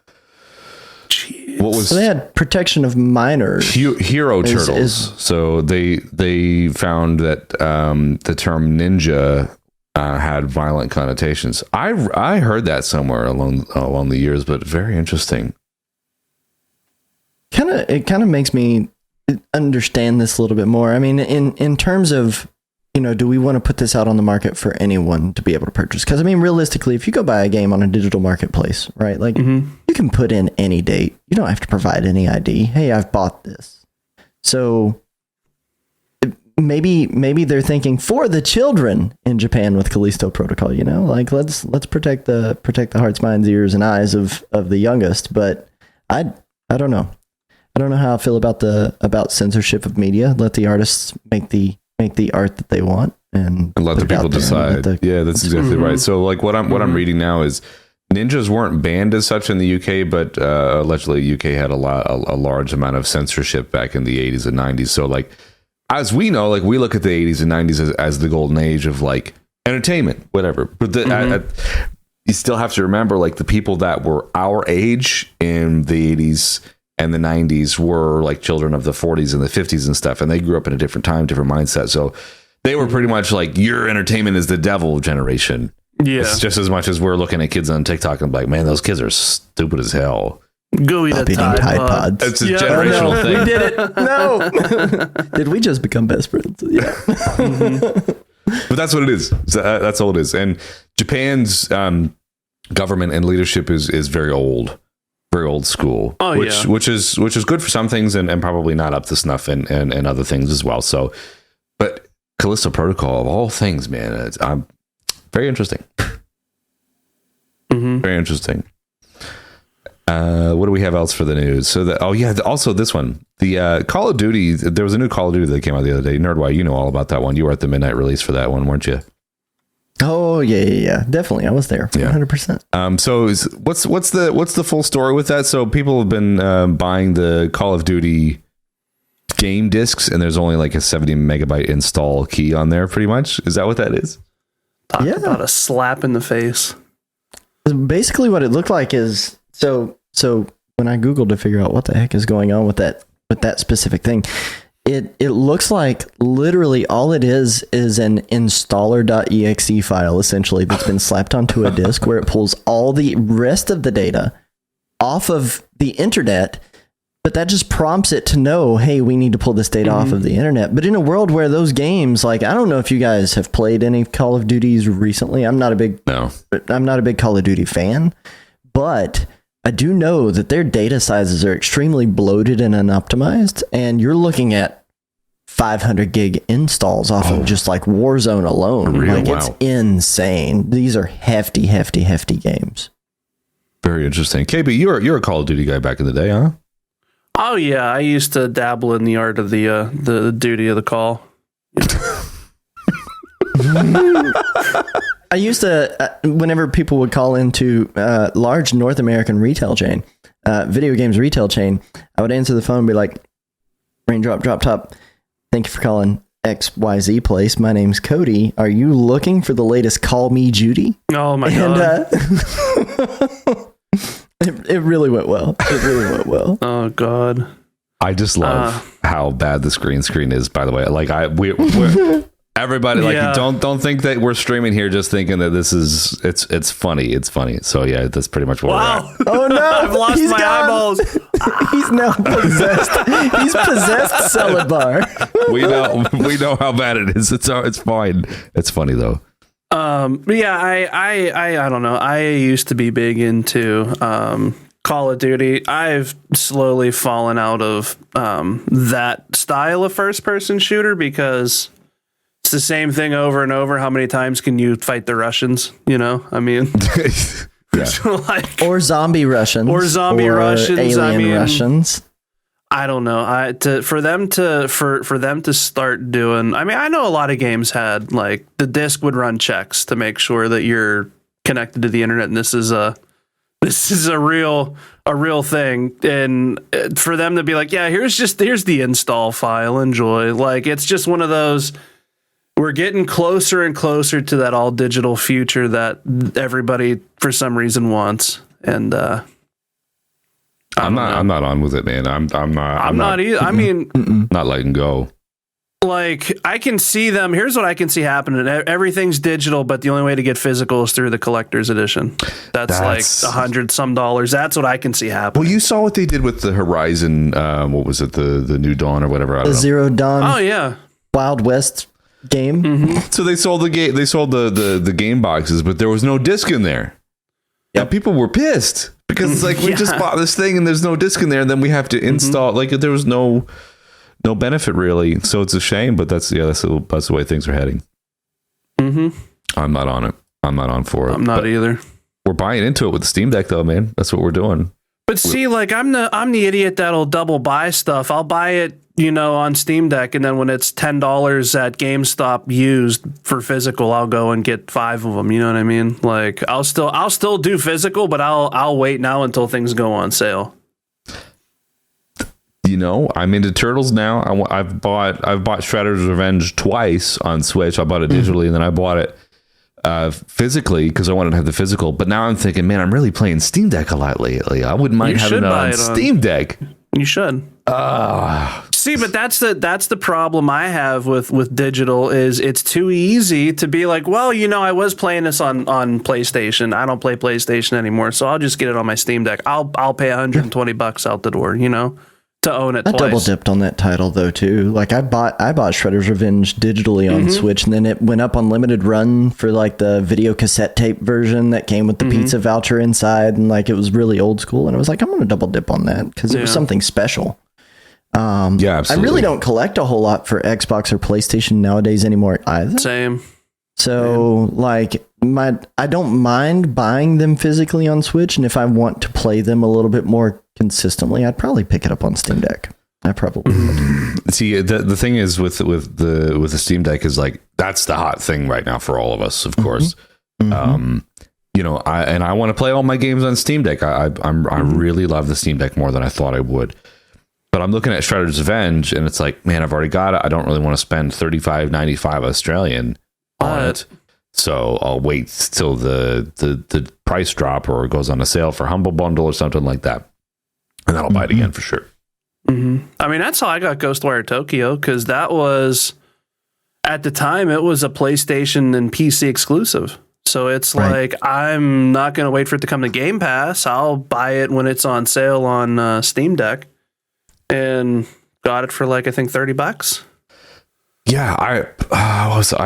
Speaker 1: what was
Speaker 3: So they had protection of minors.
Speaker 1: Hero Turtles? So they found that the term ninja had violent connotations. I heard that somewhere along the years, but very interesting.
Speaker 3: It kind of makes me understand this a little bit more. I mean, in terms of, do we want to put this out on the market for anyone to be able to purchase? Because I mean, realistically, if you go buy a game on a digital marketplace, right? Like you can put in any date. You don't have to provide any ID. Hey, I've bought this. So maybe they're thinking for the children in Japan with Callisto Protocol. Like let's protect the hearts, minds, ears, and eyes of the youngest. But I don't know. I don't know how I feel about censorship of media. Let the artists make the art that they want and
Speaker 1: let the people decide. Yeah, that's exactly right. So like what I'm reading now is ninjas weren't banned as such in the UK, but allegedly UK had a large amount of censorship back in the 80s and 90s. So like as we know, like we look at the 80s and 90s as the golden age of like entertainment, whatever. But you still have to remember like the people that were our age in the 80s and the 90s were like children of the 40s and the 50s and stuff, and they grew up in a different time, different mindset. So they were pretty much like your entertainment is the devil generation.
Speaker 2: Yeah,
Speaker 1: it's just as much as we're looking at kids on TikTok and like, man, those kids are stupid as hell.
Speaker 2: Go eat a Tide Pod.
Speaker 1: It's a generational thing.
Speaker 3: We did it. No. Did we just become best friends? Yeah.
Speaker 1: But that's what it is. That's all it is. And Japan's government and leadership is very old school.
Speaker 2: Oh,
Speaker 1: which is good for some things and probably not up to snuff and other things as well. So, but Callisto Protocol of all things, man, it's very interesting. Very interesting. What do we have else for the news? So also this one, the Call of Duty. There was a new Call of Duty that came out the other day. Nerdwire, you know all about that one. You were at the midnight release for that one, weren't you?
Speaker 3: Oh yeah, definitely. I was there, 100%.
Speaker 1: So what's the full story with that? So people have been buying the Call of Duty game discs, and there's only like a 70 megabyte install key on there. Pretty much, is that what that is?
Speaker 2: Talk about a slap in the face.
Speaker 3: Basically, what it looked like is so when I Googled to figure out what the heck is going on with that specific thing, it looks like literally all it is an installer.exe file, essentially, that's been slapped onto a disk where it pulls all the rest of the data off of the internet, but that just prompts it to know, hey, we need to pull this data off of the internet. But in a world where those games, like, I don't know if you guys have played any Call of Duties recently. I'm not a big Call of Duty fan, but I do know that their data sizes are extremely bloated and unoptimized, and you're looking at 500 gig installs off of just like Warzone alone. It's insane. These are hefty games.
Speaker 1: Very interesting. KB, you're a Call of Duty guy back in the day, huh?
Speaker 2: Oh yeah, I used to dabble in the art of the duty of the call.
Speaker 3: I used to, whenever people would call into large North American retail chain, video games retail chain, I would answer the phone and be like, Raindrop, drop top. Thank you for calling XYZ place. My name's Cody. Are you looking for the latest Call Me Judy?
Speaker 2: Oh my God.
Speaker 3: It really went well. It really went well.
Speaker 2: Oh God.
Speaker 1: I just love how bad the screen is, by the way. Like we're everybody, like,
Speaker 2: Yeah.
Speaker 1: don't think that we're streaming here just thinking that this is it's funny. It's funny. So yeah, that's pretty much where we're
Speaker 2: Wow.
Speaker 1: at.
Speaker 3: Oh no!
Speaker 2: I've lost
Speaker 3: He's
Speaker 2: my
Speaker 3: gone.
Speaker 2: eyeballs.
Speaker 3: He's now possessed. He's possessed Salad Bar.
Speaker 1: We know how bad it is. It's fine. It's funny though.
Speaker 2: But yeah, I don't know. I used to be big into Call of Duty. I've slowly fallen out of that style of first person shooter because it's the same thing over and over. How many times can you fight the Russians? You know, I mean, like,
Speaker 3: Or zombie Russians.
Speaker 2: Or zombie Russians,
Speaker 3: Alien
Speaker 2: I mean-
Speaker 3: Russians.
Speaker 2: I don't know. For them to start doing. I mean, I know a lot of games had like the disc would run checks to make sure that you're connected to the internet, and this is a real thing. And for them to be like, yeah, here's the install file. Enjoy. Like, it's just one of those. We're getting closer and closer to that all digital future that everybody for some reason wants, and
Speaker 1: I'm not on with it, man. I'm
Speaker 2: not either. I mean,
Speaker 1: not letting go.
Speaker 2: like, I can see them. Here's what I can see happening. Everything's digital, but the only way to get physical is through the collector's edition. That's like $100 some. That's what I can see happening.
Speaker 1: Well, you saw what they did with the Horizon. What was it? The New Dawn or whatever. I don't
Speaker 3: The
Speaker 1: know.
Speaker 3: Zero Dawn
Speaker 2: Oh yeah.
Speaker 3: Wild West game.
Speaker 1: So they sold the game. They sold the game boxes, but there was no disc in there. Yeah, people were pissed because it's like we just bought this thing and there's no disc in there, and then we have to install. Like, there was no benefit really. So it's a shame, but that's the way things are heading. I'm not on it. I'm not on for it.
Speaker 2: I'm not
Speaker 1: But
Speaker 2: either.
Speaker 1: we're buying into it with the Steam Deck, though, man. That's what we're doing.
Speaker 2: But see, like, I'm the idiot that'll double buy stuff. I'll buy it, on Steam Deck, and then when it's $10 at GameStop used for physical, I'll go and get 5 of them. You know what I mean? Like, I'll still do physical, but I'll wait now until things go on sale.
Speaker 1: I'm into Turtles now. I've bought Shredder's Revenge twice on Switch. I bought it digitally, and then I bought it physically because I wanted to have the physical. But now I'm thinking, man, I'm really playing Steam Deck a lot lately. I wouldn't mind having it on Steam Deck.
Speaker 2: You should. See, but that's the problem I have with digital is it's too easy to be like, well, I was playing this on PlayStation. I don't play PlayStation anymore, so I'll just get it on my Steam Deck. I'll pay $120 out the door, to own it
Speaker 3: I
Speaker 2: twice.
Speaker 3: double dipped on that title though too. Like, I bought Shredder's Revenge digitally on Switch, and then it went up on limited run for like the video cassette tape version that came with the pizza voucher inside, and like it was really old school. And I was like, I'm gonna double dip on that because it was something special.
Speaker 1: Yeah, absolutely.
Speaker 3: I really don't collect a whole lot for Xbox or PlayStation nowadays anymore either.
Speaker 2: Same.
Speaker 3: So like I don't mind buying them physically on Switch, and if I want to play them a little bit more consistently, I'd probably pick it up on Steam Deck. I probably would.
Speaker 1: See, the thing is with the Steam Deck is like that's the hot thing right now for all of us, of course. I want to play all my games on Steam Deck. I really love the Steam Deck more than I thought I would. But I'm looking at Shredder's Revenge, and it's like, man, I've already got it. I don't really want to spend $35.95 Australian on it. So I'll wait till the price drop or it goes on a sale for Humble Bundle or something like that. And then I'll buy it again for sure.
Speaker 2: I mean, that's how I got Ghostwire Tokyo, because that was, at the time, it was a PlayStation and PC exclusive. So it's like, I'm not going to wait for it to come to Game Pass. I'll buy it when it's on sale on Steam Deck. And got it for like, I think $30.
Speaker 1: Yeah, I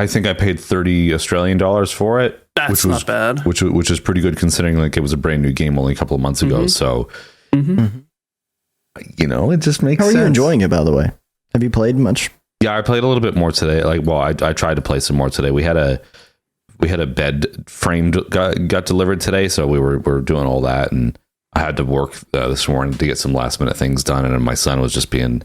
Speaker 1: think I paid $30 Australian for it.
Speaker 2: That's not bad.
Speaker 1: Which is pretty good considering like it was a brand new game only a couple of months ago. So, it just makes sense.
Speaker 3: How are you enjoying it, by the way? Have you played much?
Speaker 1: Yeah, I played a little bit more today. I tried to play some more today. We had a bed framed got delivered today, so we were doing all that, and I had to work this morning to get some last minute things done, and my son was just being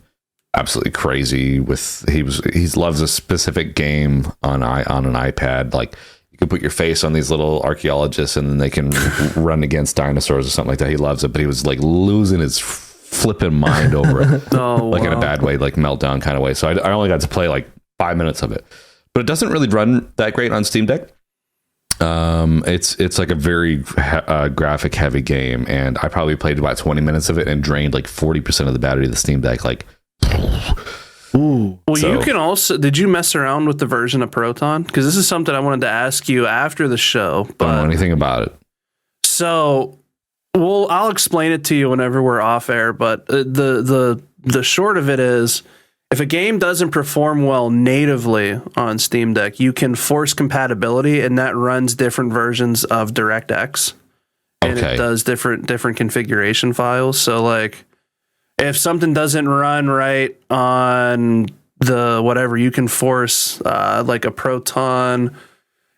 Speaker 1: absolutely crazy with he loves a specific game on an iPad. Like you can put your face on these little archaeologists, and then they can run against dinosaurs or something like that. He loves it, but he was like losing his flipping mind over it, like in a bad way, like meltdown kind of way. So I only got to play like 5 minutes of it, but it doesn't really run that great on Steam Deck. It's like a very graphic heavy game, and I probably played about 20 minutes of it and drained like 40% of the battery of the Steam Deck. Like,
Speaker 2: ooh. Well, you can also. Did you mess around with the version of Proton? Because this is something I wanted to ask you after the show. But
Speaker 1: don't know anything about it.
Speaker 2: So, well, I'll explain it to you whenever we're off air. But the short of it is, if a game doesn't perform well natively on Steam Deck, you can force compatibility, and that runs different versions of DirectX, and it does different configuration files. So, like, if something doesn't run right on the whatever, you can force like a Proton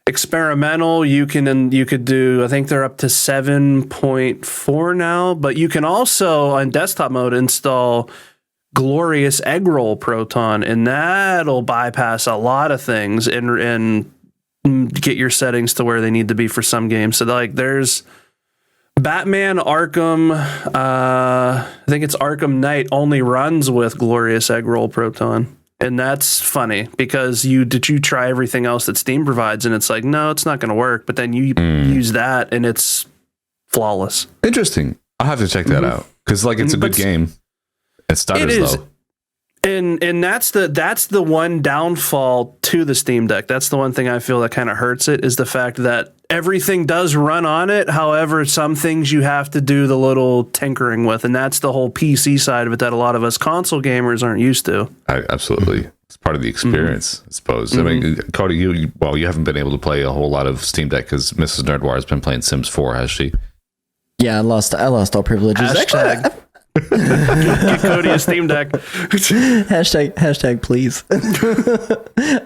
Speaker 2: experimental. You could do. I think they're up to 7.4 now, but you can also on desktop mode install Glorious Eggroll Proton, and that'll bypass a lot of things and get your settings to where they need to be for some games. So like there's Batman Arkham, I think it's Arkham Knight only runs with Glorious Eggroll Proton. And that's funny because you try everything else that Steam provides, and it's like, no, it's not going to work. But then you use that, and it's flawless.
Speaker 1: Interesting. I'll have to check that out because like it's a good game. It stutters though.
Speaker 2: And that's the one downfall to the Steam Deck. That's the one thing I feel that kind of hurts it, is the fact that everything does run on it. However, some things you have to do the little tinkering with, and that's the whole PC side of it that a lot of us console gamers aren't used to.
Speaker 1: Absolutely. It's part of the experience, I suppose. I mean, Cody, you haven't been able to play a whole lot of Steam Deck because Mrs. Nerdwire has been playing Sims 4, has she?
Speaker 3: Yeah, I lost all privileges.
Speaker 2: Hashtag. Get Cody a Steam Deck.
Speaker 3: Hashtag please.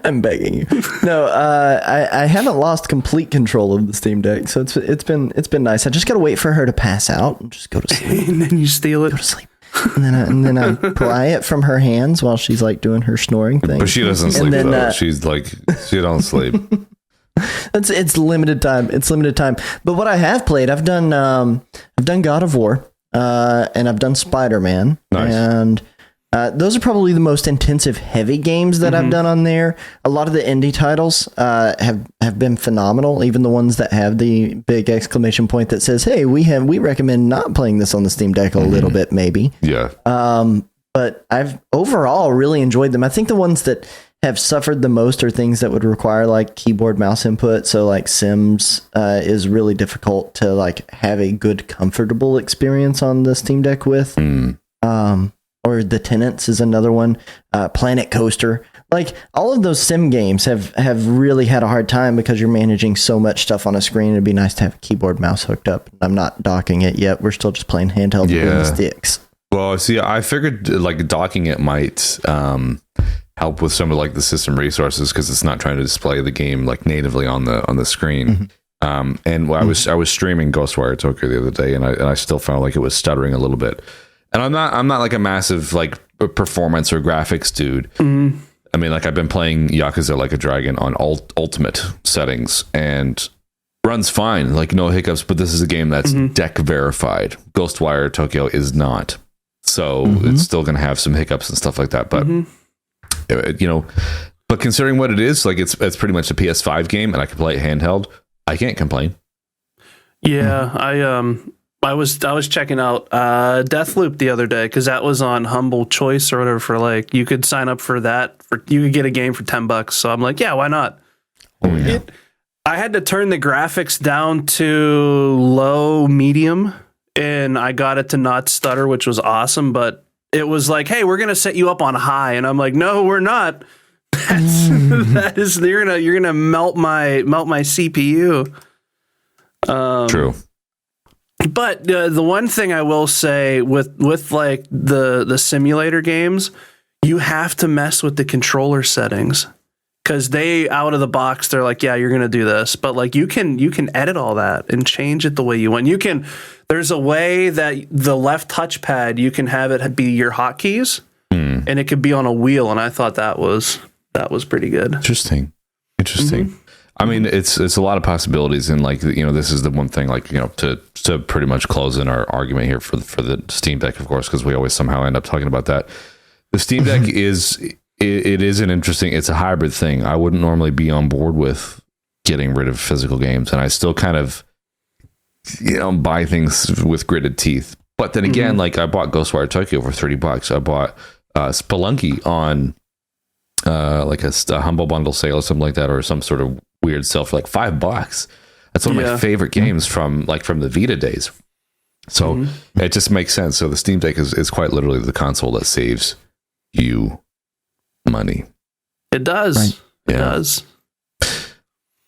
Speaker 3: I'm begging you. No, I haven't lost complete control of the Steam Deck, so it's been nice. I just gotta wait for her to pass out and just go to sleep.
Speaker 2: And then you steal it.
Speaker 3: Go to sleep. And then I pry it from her hands while she's like doing her snoring thing.
Speaker 1: But she doesn't sleep though. She's like, she don't sleep.
Speaker 3: It's limited time. But what I have played, I've done God of War. And I've done Spider-Man.
Speaker 1: Nice.
Speaker 3: And those are probably the most intensive, heavy games that I've done on there. A lot of the indie titles have been phenomenal. Even the ones that have the big exclamation point that says, "Hey, we recommend not playing this on the Steam Deck a little bit, maybe."
Speaker 1: Yeah.
Speaker 3: But I've overall really enjoyed them. I think the ones that have suffered the most are things that would require like keyboard mouse input. So like Sims is really difficult to like have a good comfortable experience on the Steam Deck with. Or The Tenants is another one. Planet Coaster, like all of those sim games have really had a hard time because you're managing so much stuff on a screen. It'd be nice to have a keyboard mouse hooked up. I'm not docking it yet. We're still just playing handheld with sticks.
Speaker 1: Well, see, I figured like docking it might help with some of like the system resources because it's not trying to display the game like natively on the screen. And I was streaming Ghostwire Tokyo the other day, and I still found like it was stuttering a little bit. And I'm not like a massive like performance or graphics dude. I mean, like I've been playing Yakuza Like a Dragon on ultimate settings and runs fine, like no hiccups. But this is a game that's deck verified. Ghostwire Tokyo is not, so it's still going to have some hiccups and stuff like that. But but considering what it is, like it's pretty much a PS5 game, and I can play it handheld. I can't complain.
Speaker 2: Yeah, I was checking out Deathloop the other day because that was on Humble Choice or whatever. For like, you could sign up for that. You could get a game for $10. So I'm like, yeah, why not?
Speaker 1: Oh, yeah.
Speaker 2: I had to turn the graphics down to low medium, and I got it to not stutter, which was awesome. But it was like, hey, we're gonna set you up on high, and I'm like, no, we're not. You're gonna melt my CPU.
Speaker 1: True.
Speaker 2: But the one thing I will say with like the simulator games, you have to mess with the controller settings. because they out of the box, they're like, yeah, you're gonna do this, but like you can edit all that and change it the way you want. There's a way that the left touchpad you can have it be your hotkeys, and it could be on a wheel. And I thought that was pretty good.
Speaker 1: Interesting. I mean, it's a lot of possibilities, and like, this is the one thing, like, to pretty much close in our argument here for the Steam Deck, of course, because we always somehow end up talking about that. The Steam Deck is it's a hybrid thing. I wouldn't normally be on board with getting rid of physical games, and I still kind of buy things with gritted teeth. But then again, like, I bought Ghostwire Tokyo for $30. I bought Spelunky on like a humble bundle sale or something like that, or some sort of weird sale for like $5. That's one of my favorite games from the Vita days. So it just makes sense. So the Steam Deck is quite literally the console that saves you money.
Speaker 2: It does.
Speaker 3: Right.
Speaker 2: It does.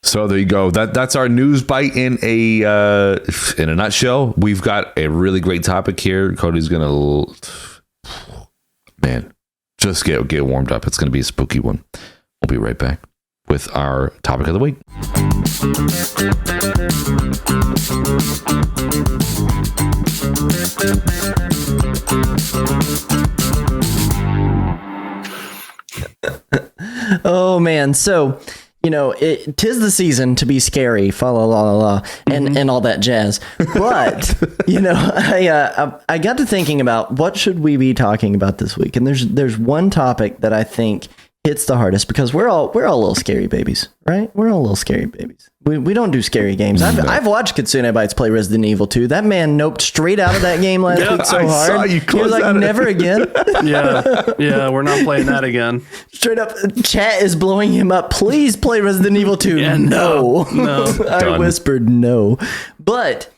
Speaker 1: So there you go. That's our news bite in a nutshell. We've got a really great topic here. Cody's gonna, just get warmed up. It's gonna be a spooky one. We'll be right back with our topic of the week.
Speaker 3: Oh man, so tis the season to be scary, fa la la la la, and all that jazz. But I got to thinking about what should we be talking about this week, and there's one topic that I think hits the hardest, because we're all little scary babies, right? We're all little scary babies. We don't do scary games. I've watched Kitsune Bites play Resident Evil 2. That man noped straight out of that game last week so hard. Saw you he was like, never again.
Speaker 2: Yeah, we're not playing that again.
Speaker 3: Straight up, chat is blowing him up. Please play Resident Evil 2.
Speaker 2: Yeah, no.
Speaker 3: I whispered no. But,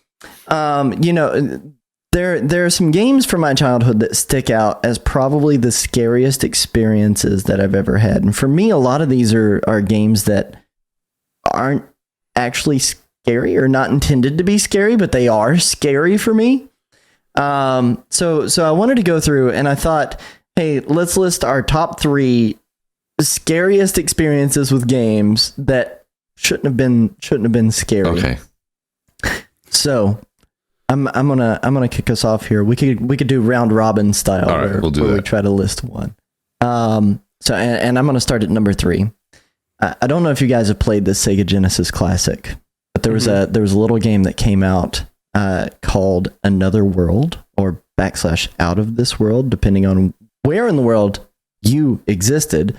Speaker 3: there are some games from my childhood that stick out as probably the scariest experiences that I've ever had. And for me, a lot of these are games that aren't actually scary or not intended to be scary, but they are scary for me. So I wanted to go through, and I thought, hey, let's list our top 3 scariest experiences with games that shouldn't have been scary. Okay. So I'm gonna kick us off here. We could do round robin style,
Speaker 1: right, where
Speaker 3: we try to list one. So I'm gonna start at number 3. I don't know if you guys have played this Sega Genesis classic, but there was a little game that came out called Another World, or / Out of This World, depending on where in the world you existed.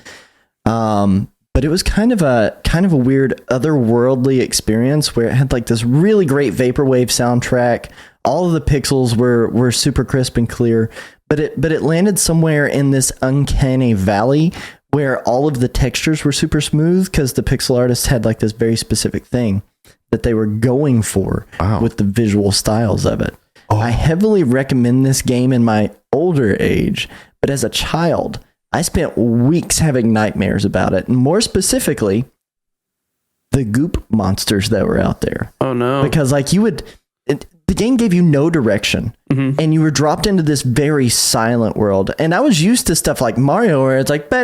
Speaker 3: But it was kind of a weird otherworldly experience where it had like this really great vaporwave soundtrack. All of the pixels were super crisp and clear, but it landed somewhere in this uncanny valley where all of the textures were super smooth, because the pixel artists had like this very specific thing that they were going for with the visual styles of it. I heavily recommend this game in my older age, but as a child, I spent weeks having nightmares about it, and more specifically, the goop monsters that were out there.
Speaker 2: Oh no!
Speaker 3: Because like the game gave you no direction, and you were dropped into this very silent world. And I was used to stuff like Mario, where it's like all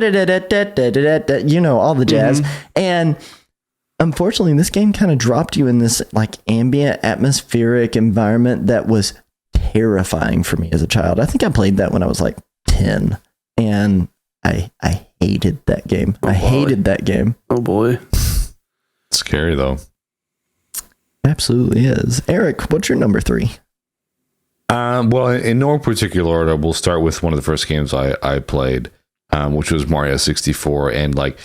Speaker 3: the jazz. And unfortunately, this game kind of dropped you in this like ambient, atmospheric environment that was terrifying for me as a child. I think I played that when I was like 10, and I hated that game. Hated that game.
Speaker 2: Oh boy.
Speaker 1: Scary though.
Speaker 3: Absolutely is. Eric, what's your number 3?
Speaker 1: Well, in no particular order, we'll start with one of the first games I played, which was Mario 64. And like,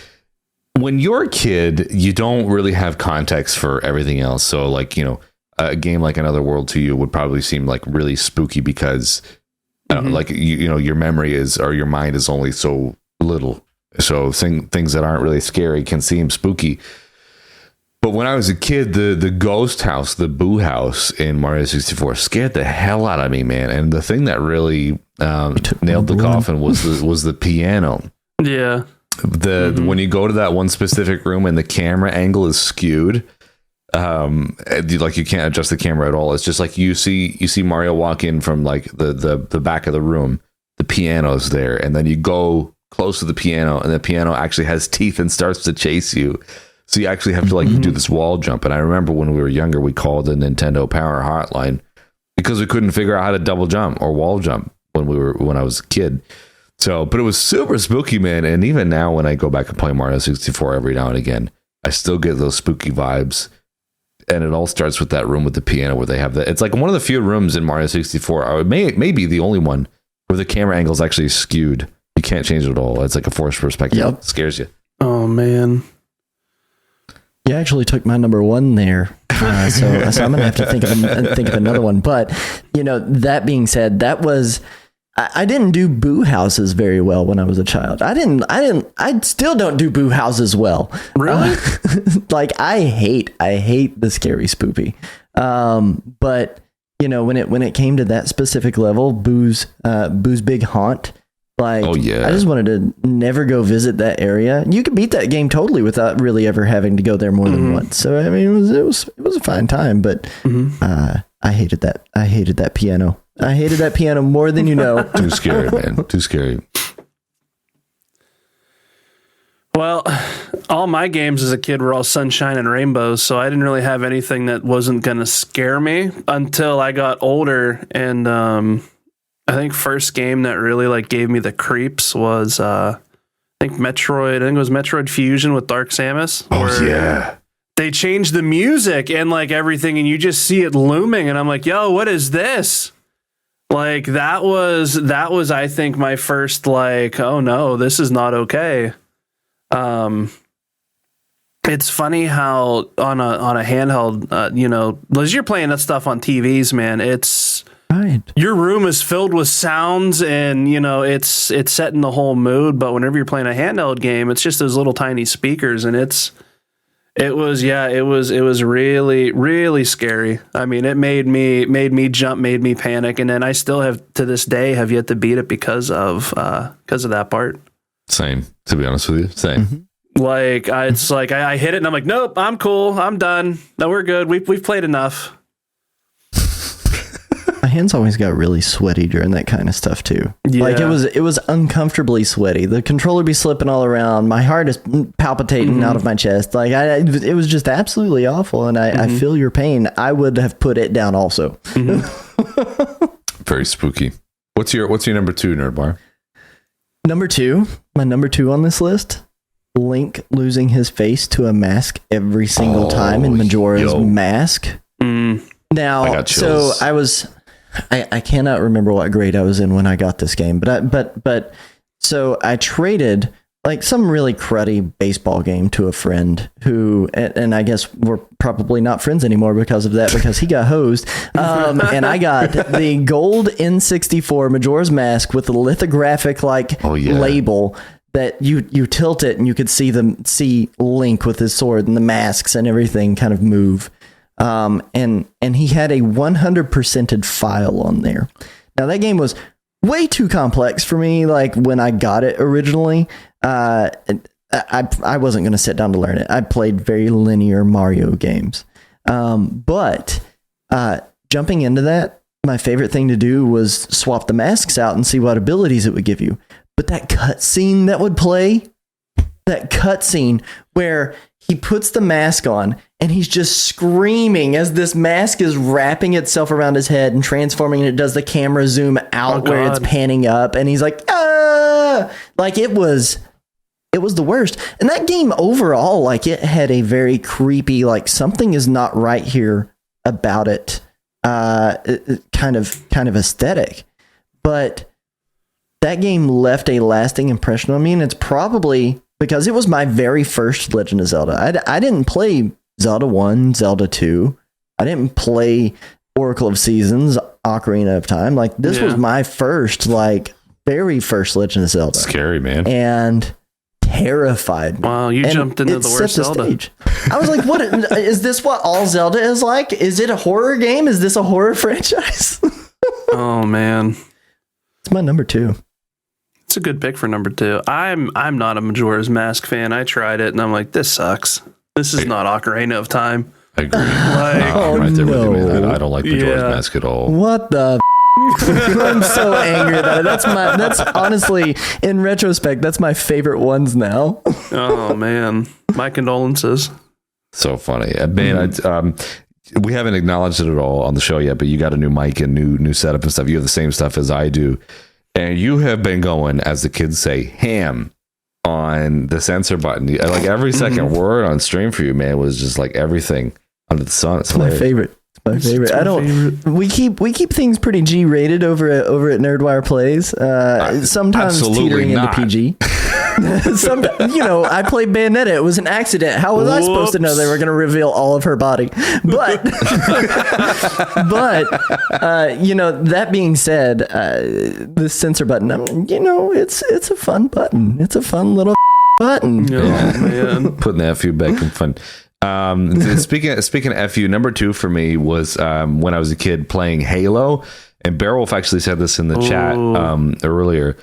Speaker 1: when you're a kid, you don't really have context for everything else. So like, a game like Another World to you would probably seem like really spooky, because like your memory is, or your mind is only so little. So things that aren't really scary can seem spooky. But when I was a kid, the ghost house, the Boo house in Mario 64 scared the hell out of me, man. And the thing that really nailed the coffin was the piano.
Speaker 2: Yeah.
Speaker 1: When you go to that one specific room and the camera angle is skewed, like you can't adjust the camera at all. It's just like you see Mario walk in from like the back of the room, the piano's there, and then you go close to the piano, and the piano actually has teeth and starts to chase you. So you actually have to like do this wall jump. And I remember when we were younger, we called the Nintendo Power Hotline because we couldn't figure out how to double jump or wall jump when I was a kid. So, but it was super spooky, man. And even now, when I go back and play Mario 64 every now and again, I still get those spooky vibes. And it all starts with that room with the piano where they have that. It's like one of the few rooms in Mario 64, or maybe the only one where the camera angle is actually skewed. You can't change it at all. It's like a forced perspective.
Speaker 3: Yep.
Speaker 1: It scares you.
Speaker 2: Oh man.
Speaker 3: You actually took my number one there. So I'm going to have to think of another one. But, that being said, I didn't do boo houses very well when I was a child. I still don't do boo houses well.
Speaker 2: Really?
Speaker 3: Like I hate the scary spoopy. But when it came to that specific level, Boo's Big Haunt, like,
Speaker 1: oh yeah,
Speaker 3: I just wanted to never go visit that area. You could beat that game totally without really ever having to go there more than once. So I mean, it was a fine time, but I hated that. I hated that piano. I hated that piano more than you know.
Speaker 1: Too scary, man. Too scary.
Speaker 2: Well, all my games as a kid were all sunshine and rainbows, so I didn't really have anything that wasn't going to scare me until I got older. And I think first game that really like gave me the creeps was I think it was Metroid Fusion with Dark Samus.
Speaker 1: Oh yeah.
Speaker 2: They changed the music and like everything, and you just see it looming, and I'm like, yo, what is this? Like that was I think my first like, oh no, this is not okay. It's funny how on a handheld, as you're playing that stuff on TVs, man, it's right. Your room is filled with sounds, and it's setting the whole mood. But whenever you're playing a handheld game, it's just those little tiny speakers, and it was really, really scary. I mean, it made me jump, made me panic, and then I still have to this day have yet to beat it because of that part.
Speaker 1: Same, to be honest with you, same.
Speaker 3: Mm-hmm.
Speaker 2: Like it's like I hit it and I'm like, nope, I'm cool, I'm done. No, we're good. We've played enough.
Speaker 3: My hands always got really sweaty during that kind of stuff too. Yeah. Like it was uncomfortably sweaty. The controller be slipping all around. My heart is palpitating out of my chest. Like it was just absolutely awful. And I feel your pain. I would have put it down also.
Speaker 1: Very spooky. What's your number 2, Nerd Bar?
Speaker 3: My number two on this list, Link losing his face to a mask every single time in Majora's Mask. Now, so I cannot remember what grade I was in when I got this game, but so I traded like some really cruddy baseball game to a friend who, and I guess we're probably not friends anymore because of that, because he got hosed. And I got the gold N64 Majora's Mask with the lithographic label that you tilt it and you could see Link with his sword and the masks and everything kind of move. And he had a 100%ed file on there. Now that game was way too complex for me. Like when I got it originally, I wasn't going to sit down to learn it. I played very linear Mario games. But jumping into that, my favorite thing to do was swap the masks out and see what abilities it would give you. But that cutscene that would play, that cutscene where he puts the mask on and he's just screaming as this mask is wrapping itself around his head and transforming, and it does the camera zoom out where it's panning up, and he's like, ah! Like it was the worst. And that game overall, like it had a very creepy, like something is not right here about it, kind of aesthetic. But that game left a lasting impression on me, and it's probably because it was my very first Legend of Zelda. I didn't play Zelda 1, Zelda 2. I didn't play Oracle of Seasons, Ocarina of Time. Like this was my first, like very first Legend of Zelda.
Speaker 1: Scary, man.
Speaker 3: And terrified me.
Speaker 2: Wow, you jumped into the worst Zelda.
Speaker 3: Stage. I was like, what is this what all Zelda is like? Is it a horror game? Is this a horror franchise?
Speaker 2: Oh man.
Speaker 3: It's my number 2.
Speaker 2: It's a good pick for number 2. I'm not a Majora's Mask fan. I tried it and I'm like, this sucks. This is not Ocarina of Time.
Speaker 1: I agree. I'm right there with you, man. I don't like Majora's Mask at all.
Speaker 3: What the I'm so angry about it. That's honestly, in retrospect, that's my favorite ones now.
Speaker 2: Oh man, my condolences.
Speaker 1: So funny, man. We haven't acknowledged it at all on the show yet, but you got a new mic and new setup and stuff. You have the same stuff as I do, and you have been going, as the kids say, ham on the censor button. Like every second word on stream for you, man, was just like everything under the sun. It's
Speaker 3: my favorite. My favorite. We keep things pretty G rated over at Nerdwire Plays. Sometimes teetering into PG. I played Bayonetta. It was an accident. How was I supposed to know they were going to reveal all of her body? But that being said, the censor button, it's a fun button. It's a fun little button.
Speaker 2: Oh man,
Speaker 1: putting the FU back in fun. Speaking of FU, number 2 for me was when I was a kid playing Halo, and Beowulf actually said this in the chat earlier.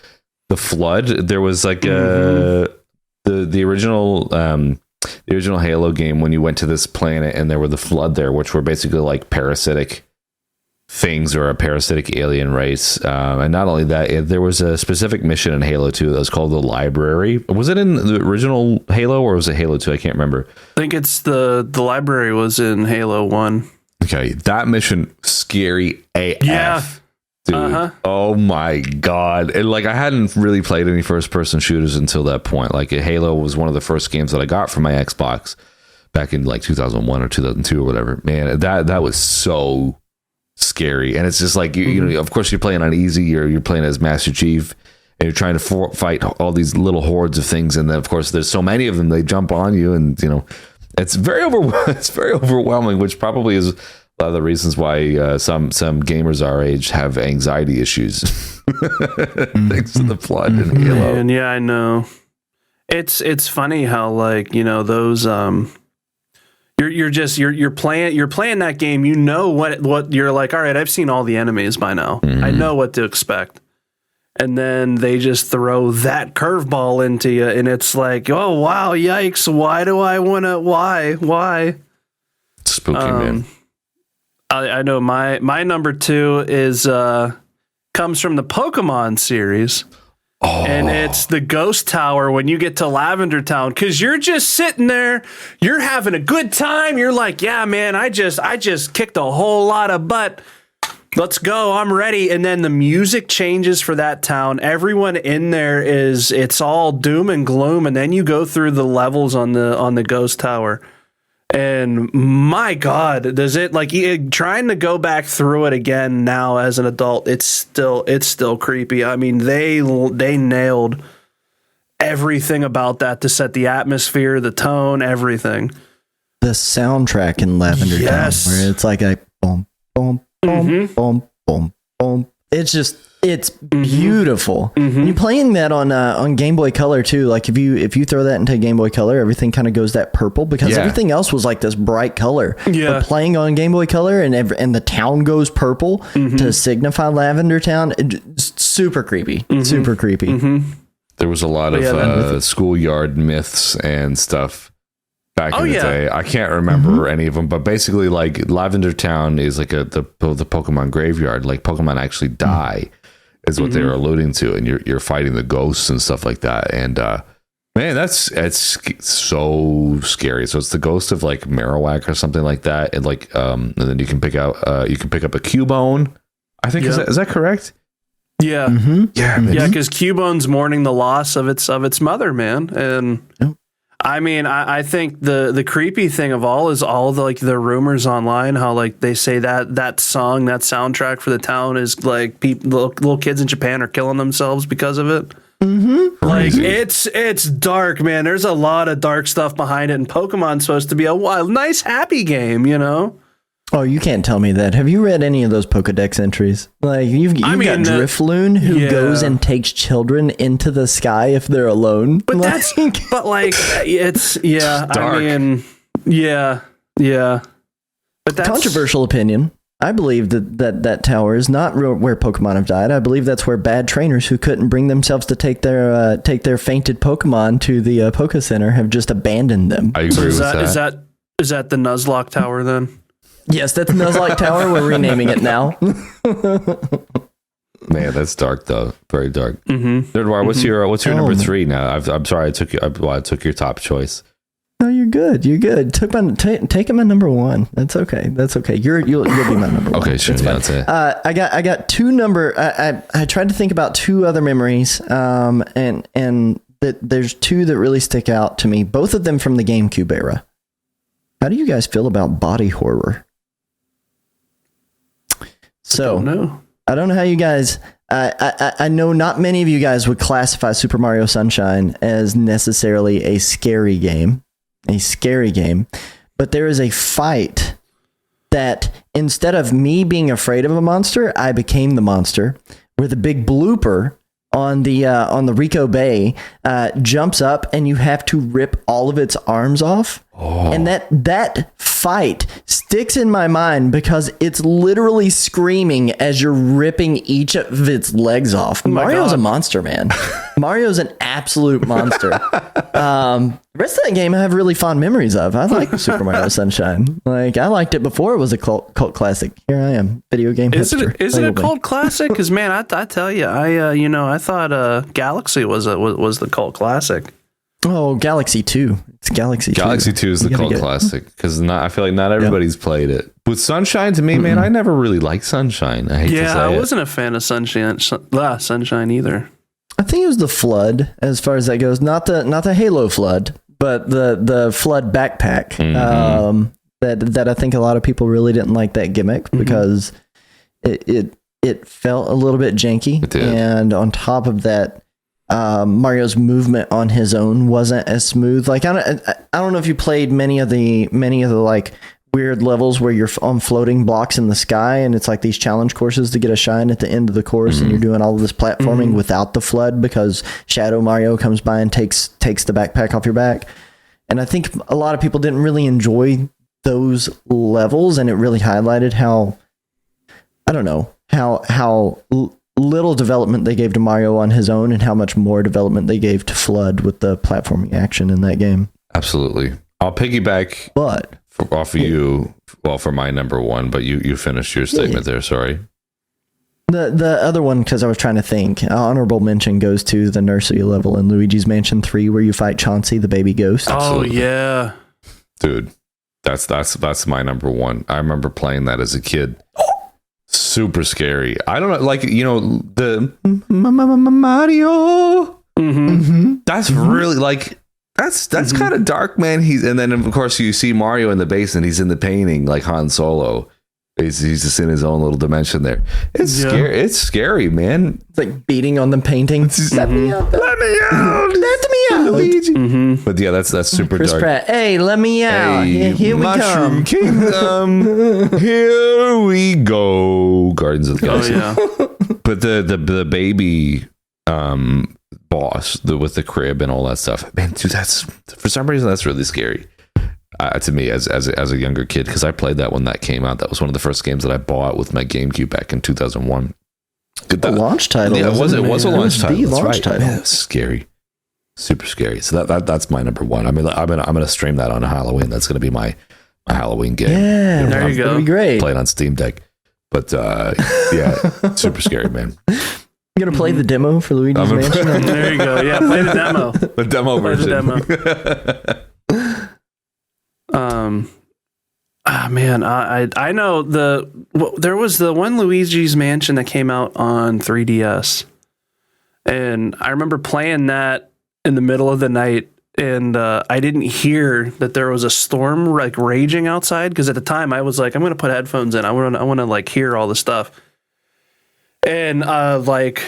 Speaker 1: The flood. There was like the original Halo game when you went to this planet and there were the flood there, which were basically like parasitic things or a parasitic alien race. And not only that, there was a specific mission in Halo 2 that was called the Library. Was it in the original Halo or was it Halo 2? I can't remember.
Speaker 2: I think it's the library was in Halo 1.
Speaker 1: Okay, that mission, scary AF.
Speaker 2: Yeah.
Speaker 1: Dude, oh my god. And like I hadn't really played any first person shooters until that point. Like Halo was one of the first games that I got for my Xbox back in like 2001 or 2002 or whatever. Man, that was so scary. And it's just like you know, of course you're playing on easy, you're playing as Master Chief and you're trying to fight all these little hordes of things, and then of course there's so many of them, they jump on you, and you know, it's very overwhelming, which probably is a lot of the reasons why some gamers our age have anxiety issues thanks to the flood and Halo.
Speaker 2: And yeah, I know. It's funny how, like, you know, those you're playing that game, you know what you're like, all right, I've seen all the enemies by now. I know what to expect. And then they just throw that curveball into you, and it's like, oh wow, yikes, why do I wanna why?
Speaker 1: Spooky, man.
Speaker 2: I know my number 2 is comes from the Pokemon series. Oh. And it's the Ghost Tower when you get to Lavender Town, because you're just sitting there, you're having a good time. You're like, yeah, man, I just kicked a whole lot of butt. Let's go, I'm ready. And then the music changes for that town. Everyone in there it's all doom and gloom. And then you go through the levels on the Ghost Tower. And my God, does it, like, trying to go back through it again now as an adult, it's still creepy. I mean, they nailed everything about that to set the atmosphere, the tone, everything.
Speaker 3: The soundtrack in Lavender Town, where it's like a boom, boom, boom, boom, boom, boom. It's beautiful. You're playing that on Game Boy Color too. Like if you throw that into Game Boy Color, everything kind of goes that purple, because everything else was like this bright color. Yeah. But playing on Game Boy Color and the town goes purple to signify Lavender Town. Super creepy. Super creepy.
Speaker 1: There was a lot of schoolyard myths and stuff back in the day. I can't remember any of them, but basically, like, Lavender Town is like the Pokemon graveyard. Like, Pokemon actually die, is what they're alluding to, and you're fighting the ghosts and stuff like that. And man, it's so scary. So it's the ghost of like Marowak or something like that, and like and then you can pick up a Cubone. I think is that correct?
Speaker 2: Yeah, yeah, because Cubone's mourning the loss of its mother, man, and. I mean, I think the creepy thing of all is all the rumors online, how like they say that song, that soundtrack for the town is like little kids in Japan are killing themselves because of it. Like it's dark, man. There's a lot of dark stuff behind it, and Pokemon's supposed to be a nice, happy game, you know.
Speaker 3: Oh, you can't tell me that. Have you read any of those Pokedex entries? Like you've got Drifloon who goes and takes children into the sky if they're alone.
Speaker 2: But it's dark. I mean, yeah. But that's
Speaker 3: controversial opinion. I believe that tower is not where Pokemon have died. I believe that's where bad trainers who couldn't bring themselves to take their fainted Pokemon to the Poke Center have just abandoned them.
Speaker 1: I agree with that.
Speaker 2: Is that the Nuzlocke Tower then?
Speaker 3: Yes, that's Nuzlocke Tower. We're renaming it now.
Speaker 1: Man, that's dark though. Very dark.
Speaker 2: Mm-hmm.
Speaker 1: Nerdwire, what's your number 3 now? I'm sorry, I took your top choice.
Speaker 3: No, you're good. You're good. Take him at number 1. That's okay. That's okay. You'll be my number 1.
Speaker 1: Okay, sure. That's it.
Speaker 3: I got 2 number. I tried to think about 2 other memories. And there's 2 that really stick out to me. Both of them from the GameCube era. How do you guys feel about body horror? So I don't know how you guys. I know not many of you guys would classify Super Mario Sunshine as necessarily a scary game. But there is a fight that instead of me being afraid of a monster, I became the monster, where the big blooper on the Rico Bay jumps up and you have to rip all of its arms off. And that fight sticks in my mind because it's literally screaming as you're ripping each of its legs off. Mario's a monster, man. Mario's an absolute monster. The rest of that game I have really fond memories of. I like Super Mario Sunshine. Like, I liked it before it was a cult classic. Here I am, video game hipster.
Speaker 2: Is it a cult classic? Because man, I tell you, I thought Galaxy was the cult classic.
Speaker 3: Oh, Galaxy 2. It's Galaxy 2.
Speaker 1: Galaxy 2 is the cult classic because I feel like not everybody's played it. With Sunshine, to me, man, I never really liked Sunshine. I hate to say
Speaker 2: I wasn't a fan of Sunshine either.
Speaker 3: I think it was the flood, as far as that goes. Not the Halo flood, but the flood backpack. That I think a lot of people really didn't like that gimmick because it felt a little bit janky.
Speaker 1: It did.
Speaker 3: And on top of that, Mario's movement on his own wasn't as smooth. Like, I don't know if you played many of the like weird levels where you're on floating blocks in the sky and it's like these challenge courses to get a shine at the end of the course, and you're doing all of this platforming without the flood because Shadow Mario comes by and takes the backpack off your back. And I think a lot of people didn't really enjoy those levels, and it really highlighted how little development they gave to Mario on his own and how much more development they gave to Flood with the platforming action in that game.
Speaker 1: Absolutely. I'll piggyback off of you, for my number 1, but you finished your statement there, sorry.
Speaker 3: The other one, because I was trying to think, honorable mention goes to the nursery level in Luigi's Mansion 3 where you fight Chauncey, the baby ghost.
Speaker 1: Absolutely.
Speaker 2: Oh, yeah.
Speaker 1: Dude, that's my number 1. I remember playing that as a kid. Super scary. I don't know, like, the Mario. That's really like that's kind of dark, man. And then of course you see Mario in the basement. He's in the painting like Han Solo. He's just in his own little dimension there. It's scary. It's scary, man.
Speaker 3: It's like beating on the painting. Let me out.
Speaker 1: Let me out.
Speaker 3: Let me out.
Speaker 1: Luigi. But yeah, that's super
Speaker 3: Chris
Speaker 1: dark.
Speaker 3: Pratt. Hey, let me out.
Speaker 1: Hey,
Speaker 3: Here we
Speaker 1: Mushroom
Speaker 3: come.
Speaker 1: Kingdom. Here we go. Guardians of the Galaxy.
Speaker 2: Oh, yeah.
Speaker 1: But the baby boss with the crib and all that stuff, man, dude, that's for some reason that's really scary to me as a younger kid, because I played that when that came out. That was one of the first games that I bought with my GameCube back in 2001.
Speaker 3: The launch title.
Speaker 1: Yeah, it was a launch title.
Speaker 3: The
Speaker 1: That's
Speaker 3: launch
Speaker 1: right.
Speaker 3: title.
Speaker 1: Man, it's scary, super scary. So that's my number 1. I mean, I'm gonna stream that on Halloween. That's gonna be my Halloween game.
Speaker 3: Yeah,
Speaker 2: there you go.
Speaker 3: That'd be great.
Speaker 1: Play it on Steam Deck. But yeah, super scary, man.
Speaker 3: You gonna play the demo for Luigi's Mansion?
Speaker 2: There you go. Yeah, play the demo.
Speaker 1: The demo version.
Speaker 2: Man, I know there was the one Luigi's Mansion that came out on 3DS, and I remember playing that in the middle of the night, and I didn't hear that there was a storm like raging outside, because at the time I was like, I'm gonna put headphones in. I want to like hear all the stuff, and like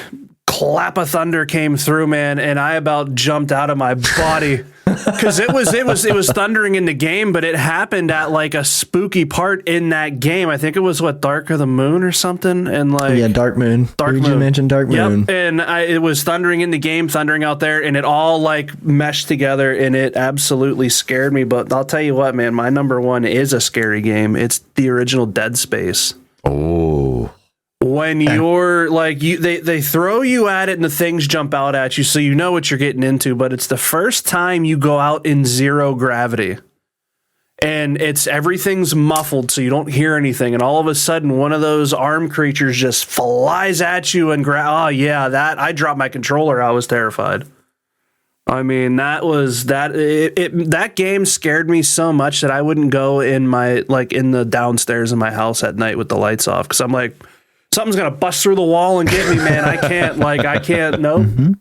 Speaker 2: clap of thunder came through, man, and I about jumped out of my body because it was thundering in the game, but it happened at like a spooky part in that game. I think it was Dark of the Moon or something, and like
Speaker 3: Dark Moon. Luigi Mansion Dark Moon.
Speaker 2: And it was thundering in the game, thundering out there, and it all like meshed together, and it absolutely scared me. But I'll tell you what, man, my number 1 is a scary game. It's the original Dead Space.
Speaker 1: Oh.
Speaker 2: When you're like they throw you at it and the things jump out at you, so you know what you're getting into, but it's the first time you go out in zero gravity. and everything's muffled so you don't hear anything, and all of a sudden one of those arm creatures just flies at you and I dropped my controller. I was terrified. I mean, that game scared me so much that I wouldn't go in the downstairs of my house at night with the lights off, because I'm like, something's gonna bust through the wall and get me, man. I can't no. Mm-hmm.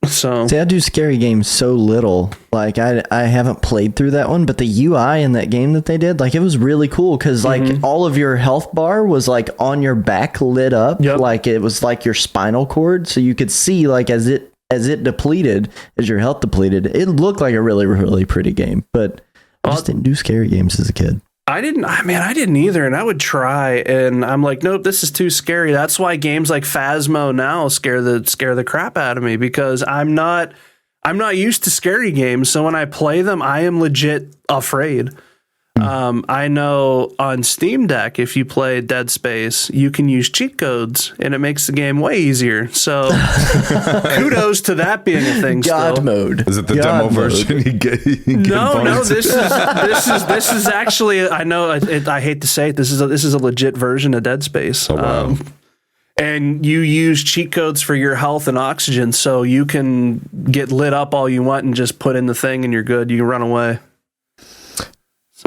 Speaker 2: So
Speaker 3: see, I do scary games so little. Like I haven't played through that one, but the UI in that game that they did, like, it was really cool because like all of your health bar was like on your back lit up. Yep. Like it was like your spinal cord, so you could see like as it depleted, as your health depleted. It looked like a really, really pretty game, but I just didn't do scary games as a kid.
Speaker 2: I didn't either, and I would try, and I'm like, nope, this is too scary. That's why games like Phasmo now scare the crap out of me, because I'm not used to scary games, so when I play them, I am legit afraid. I know on Steam Deck, if you play Dead Space, you can use cheat codes, and it makes the game way easier. So kudos to that being a thing.
Speaker 3: God mode.
Speaker 1: Is it the demo version? You get
Speaker 2: no. This is actually. I know. I hate to say it. This is a legit version of Dead Space.
Speaker 1: Oh, wow.
Speaker 2: And you use cheat codes for your health and oxygen, so you can get lit up all you want and just put in the thing, and you're good. You can run away.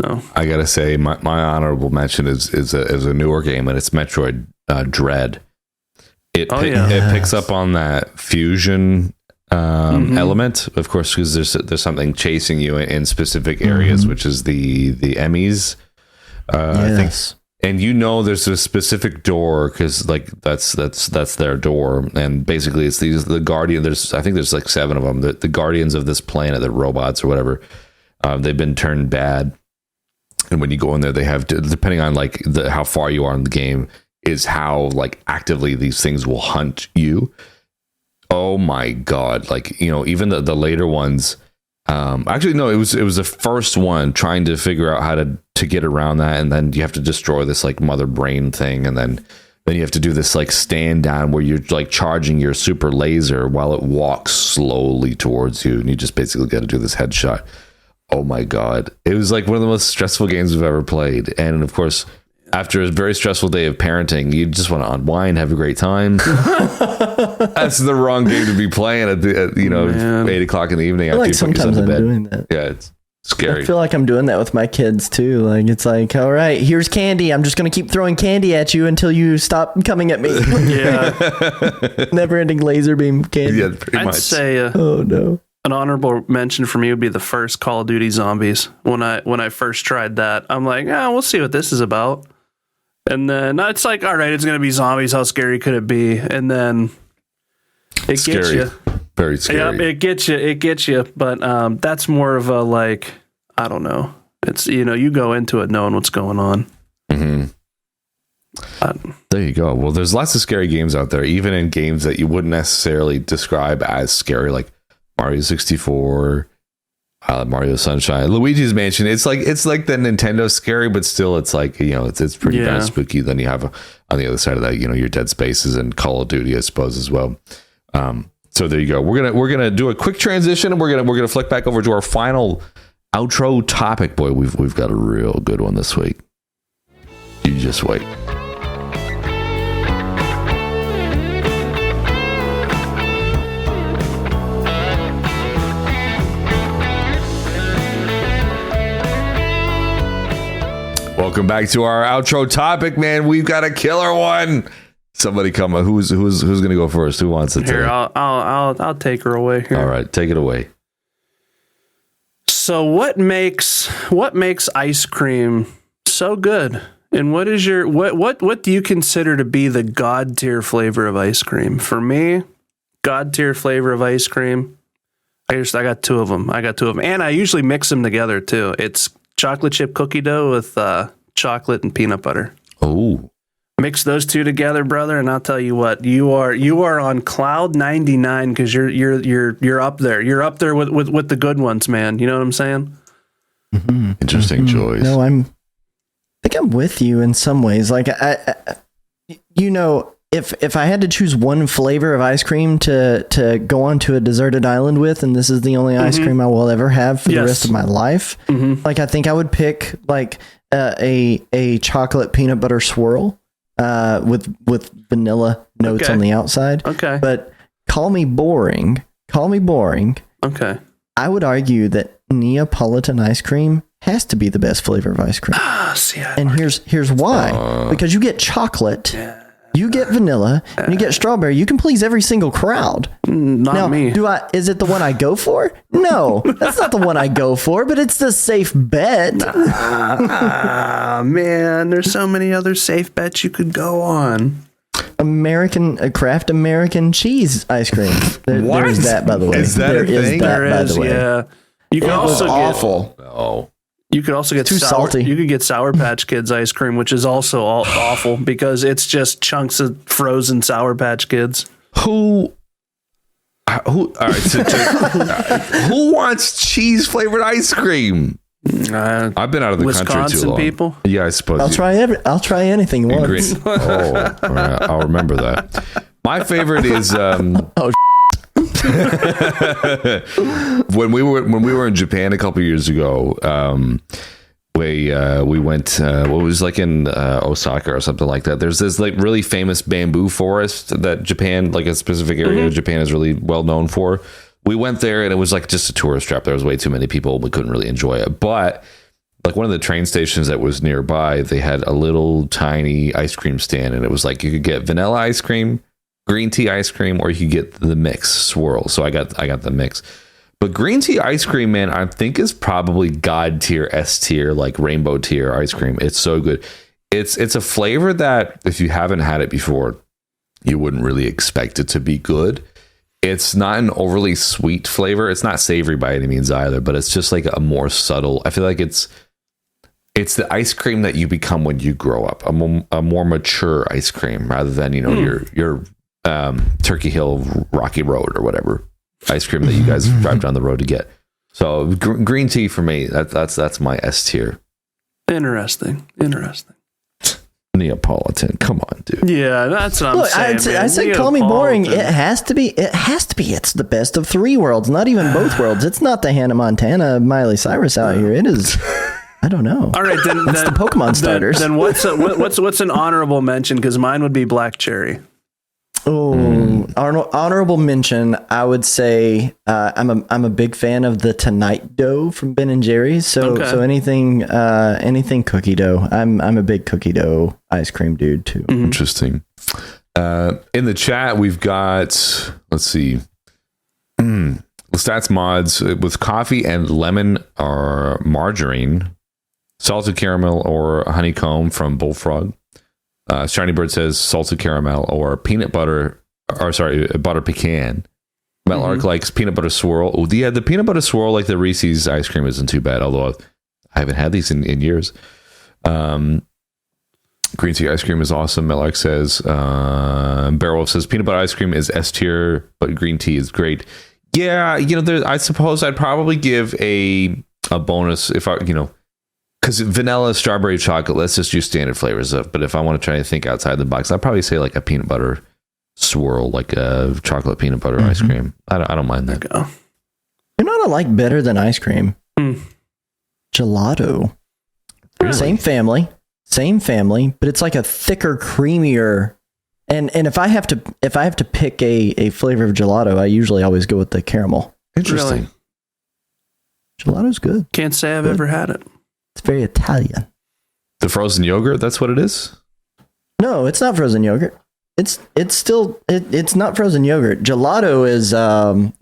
Speaker 2: So
Speaker 1: I gotta say, my honorable mention is a newer game, and it's Metroid Dread. It picks up on that fusion element, of course, because there's something chasing you in specific areas, which is the Emmys. I think, and there's a specific door, because like that's their door, and basically it's the guardian. I think there's like 7 of them. The guardians of this planet, the robots or whatever. They've been turned bad. And when you go in there, they have, depending on like how far you are in the game, is how like actively these things will hunt you. Oh my God. Like, even the later ones, actually, no, it was the first one trying to figure out how to get around that. And then you have to destroy this like mother brain thing. And then you have to do this like stand down where you're like charging your super laser while it walks slowly towards you. And you just basically got to do this headshot. Oh my God. It was like one of the most stressful games I've ever played. And of course, after a very stressful day of parenting, you just want to unwind, have a great time. That's the wrong game to be playing at 8 o'clock in the evening.
Speaker 3: I feel like sometimes I'm doing that.
Speaker 1: Yeah, it's scary.
Speaker 3: I feel like I'm doing that with my kids too. Like, it's like, all right, here's candy. I'm just going to keep throwing candy at you until you stop coming at me.
Speaker 2: Yeah.
Speaker 3: Never ending laser beam candy.
Speaker 1: Yeah, pretty much.
Speaker 2: I'd say,
Speaker 3: oh no.
Speaker 2: An honorable mention for me would be the first Call of Duty Zombies. When I first tried that, I'm like, we'll see what this is about. And then it's like, all right, it's going to be zombies. How scary could it be? And then it gets you.
Speaker 1: Very scary.
Speaker 2: Yeah, it gets you. But that's more of a like, I don't know. It's, you go into it knowing what's going on.
Speaker 1: Mm-hmm. There you go. Well, there's lots of scary games out there, even in games that you wouldn't necessarily describe as scary, like Mario 64, Mario Sunshine, Luigi's Mansion. It's like the Nintendo scary, but still it's like, it's pretty kind of spooky. Then you have on the other side of that, your Dead Spaces and Call of Duty, I suppose, as well. So there you go. We're gonna do a quick transition, and we're gonna flick back over to our final outro topic. Boy, we've got a real good one this week. You just wait. Welcome back to our outro topic, man. We've got a killer one. Somebody come on. Who's going to go first? Who wants it?
Speaker 2: Here, I'll take her away. Here.
Speaker 1: All right, take it away.
Speaker 2: So, what makes ice cream so good? And what is your what do you consider to be the god tier flavor of ice cream? For me, god tier flavor of ice cream, I got two of them. And I usually mix them together too. It's chocolate chip cookie dough with chocolate and peanut butter.
Speaker 1: Oh,
Speaker 2: mix those two together, brother, and I'll tell you what, you are on cloud 99 because you're up there. You're up there with the good ones, man. You know what I'm saying?
Speaker 1: Mm-hmm. Interesting choice.
Speaker 3: No, I think I'm with you in some ways. Like I if I had to choose one flavor of ice cream to go onto a deserted island with, and this is the only ice cream I will ever have for the rest of my life, like I think I would pick like a chocolate peanut butter swirl with vanilla notes on the outside.
Speaker 2: Okay.
Speaker 3: But call me boring.
Speaker 2: Okay.
Speaker 3: I would argue that Neapolitan ice cream has to be the best flavor of ice cream. And here's why. Because you get chocolate, you get vanilla, and you get strawberry. You can please every single crowd.
Speaker 2: Not me.
Speaker 3: Is it the one I go for? No, that's not the one I go for, but it's the safe bet.
Speaker 2: Man, there's so many other safe bets you could go on.
Speaker 3: Craft American cheese ice cream. There's that, by the way.
Speaker 1: Is that a thing?
Speaker 2: By the way. Yeah. You can also
Speaker 3: awful.
Speaker 1: Oh.
Speaker 2: You could also get
Speaker 3: too salty.
Speaker 2: You could get Sour Patch Kids ice cream, which is also awful because it's just chunks of frozen Sour Patch Kids.
Speaker 1: Who? All right. Who wants cheese flavored ice cream? I've been out of the country too long.
Speaker 2: People.
Speaker 1: Yeah, I suppose.
Speaker 3: I'll try anything once.
Speaker 1: I'll remember that. My favorite is. When we were in Japan a couple years ago, we went what was like in Osaka or something like that. There's this like really famous bamboo forest that Japan, like a specific area of Japan, is really well known for. We went there and it was like just a tourist trap. There was way too many people. We couldn't really enjoy it. But like one of the train stations that was nearby, they had a little tiny ice cream stand, and it was like you could get vanilla ice cream, green tea ice cream, or you could get the mix swirl. So I got the mix. But green tea ice cream, man, I think is probably God tier, S tier, like rainbow tier ice cream. It's so good. It's a flavor that if you haven't had it before, you wouldn't really expect it to be good. It's not an overly sweet flavor. It's not savory by any means either, but it's just like a more subtle. I feel like it's the ice cream that you become when you grow up, a more mature ice cream rather than, your Turkey Hill Rocky Road or whatever ice cream that you guys drive down the road to get. So green tea for me, that's my S tier.
Speaker 2: Interesting.
Speaker 1: Neapolitan, come on, dude.
Speaker 2: Yeah, that's what I'm saying.
Speaker 3: I said call me boring. It has to be. It's the best of three worlds, not even both worlds. It's not the Hannah Montana, Miley Cyrus out here. It is. I don't know.
Speaker 2: All right, then
Speaker 3: that's the Pokemon starters.
Speaker 2: Then what's an honorable mention? Because mine would be black cherry.
Speaker 3: Oh, honorable mention. I would say I'm a big fan of the Tonight Dough from Ben and Jerry's. So anything cookie dough. I'm a big cookie dough ice cream dude too.
Speaker 1: Interesting. In the chat, we've got, let's see, the stats mods with coffee and lemon or margarine, salted caramel or honeycomb from Bullfrog. Shiny Bird says salted caramel or butter pecan. Metal likes peanut butter swirl. Oh, yeah, the peanut butter swirl, like the Reese's ice cream, isn't too bad, although I haven't had these in years. Green tea ice cream is awesome. Metal says, Barrel says peanut butter ice cream is S tier, but green tea is great. Yeah, I suppose I'd probably give a bonus if I, because vanilla, strawberry, chocolate, let's just use standard flavors of. But if I want to try to think outside the box, I'd probably say like a peanut butter swirl, like a chocolate peanut butter ice cream. I don't mind that.
Speaker 3: You know what I like better than ice cream? Gelato. Really? Same family, but it's like a thicker, creamier. And if I have to pick a flavor of gelato, I usually always go with the caramel.
Speaker 1: Interesting.
Speaker 2: Really?
Speaker 3: Gelato's good.
Speaker 2: Can't say I've ever had it.
Speaker 3: It's very Italian.
Speaker 1: The frozen yogurt, that's what it is?
Speaker 3: No, it's not frozen yogurt. It's not frozen yogurt. Gelato is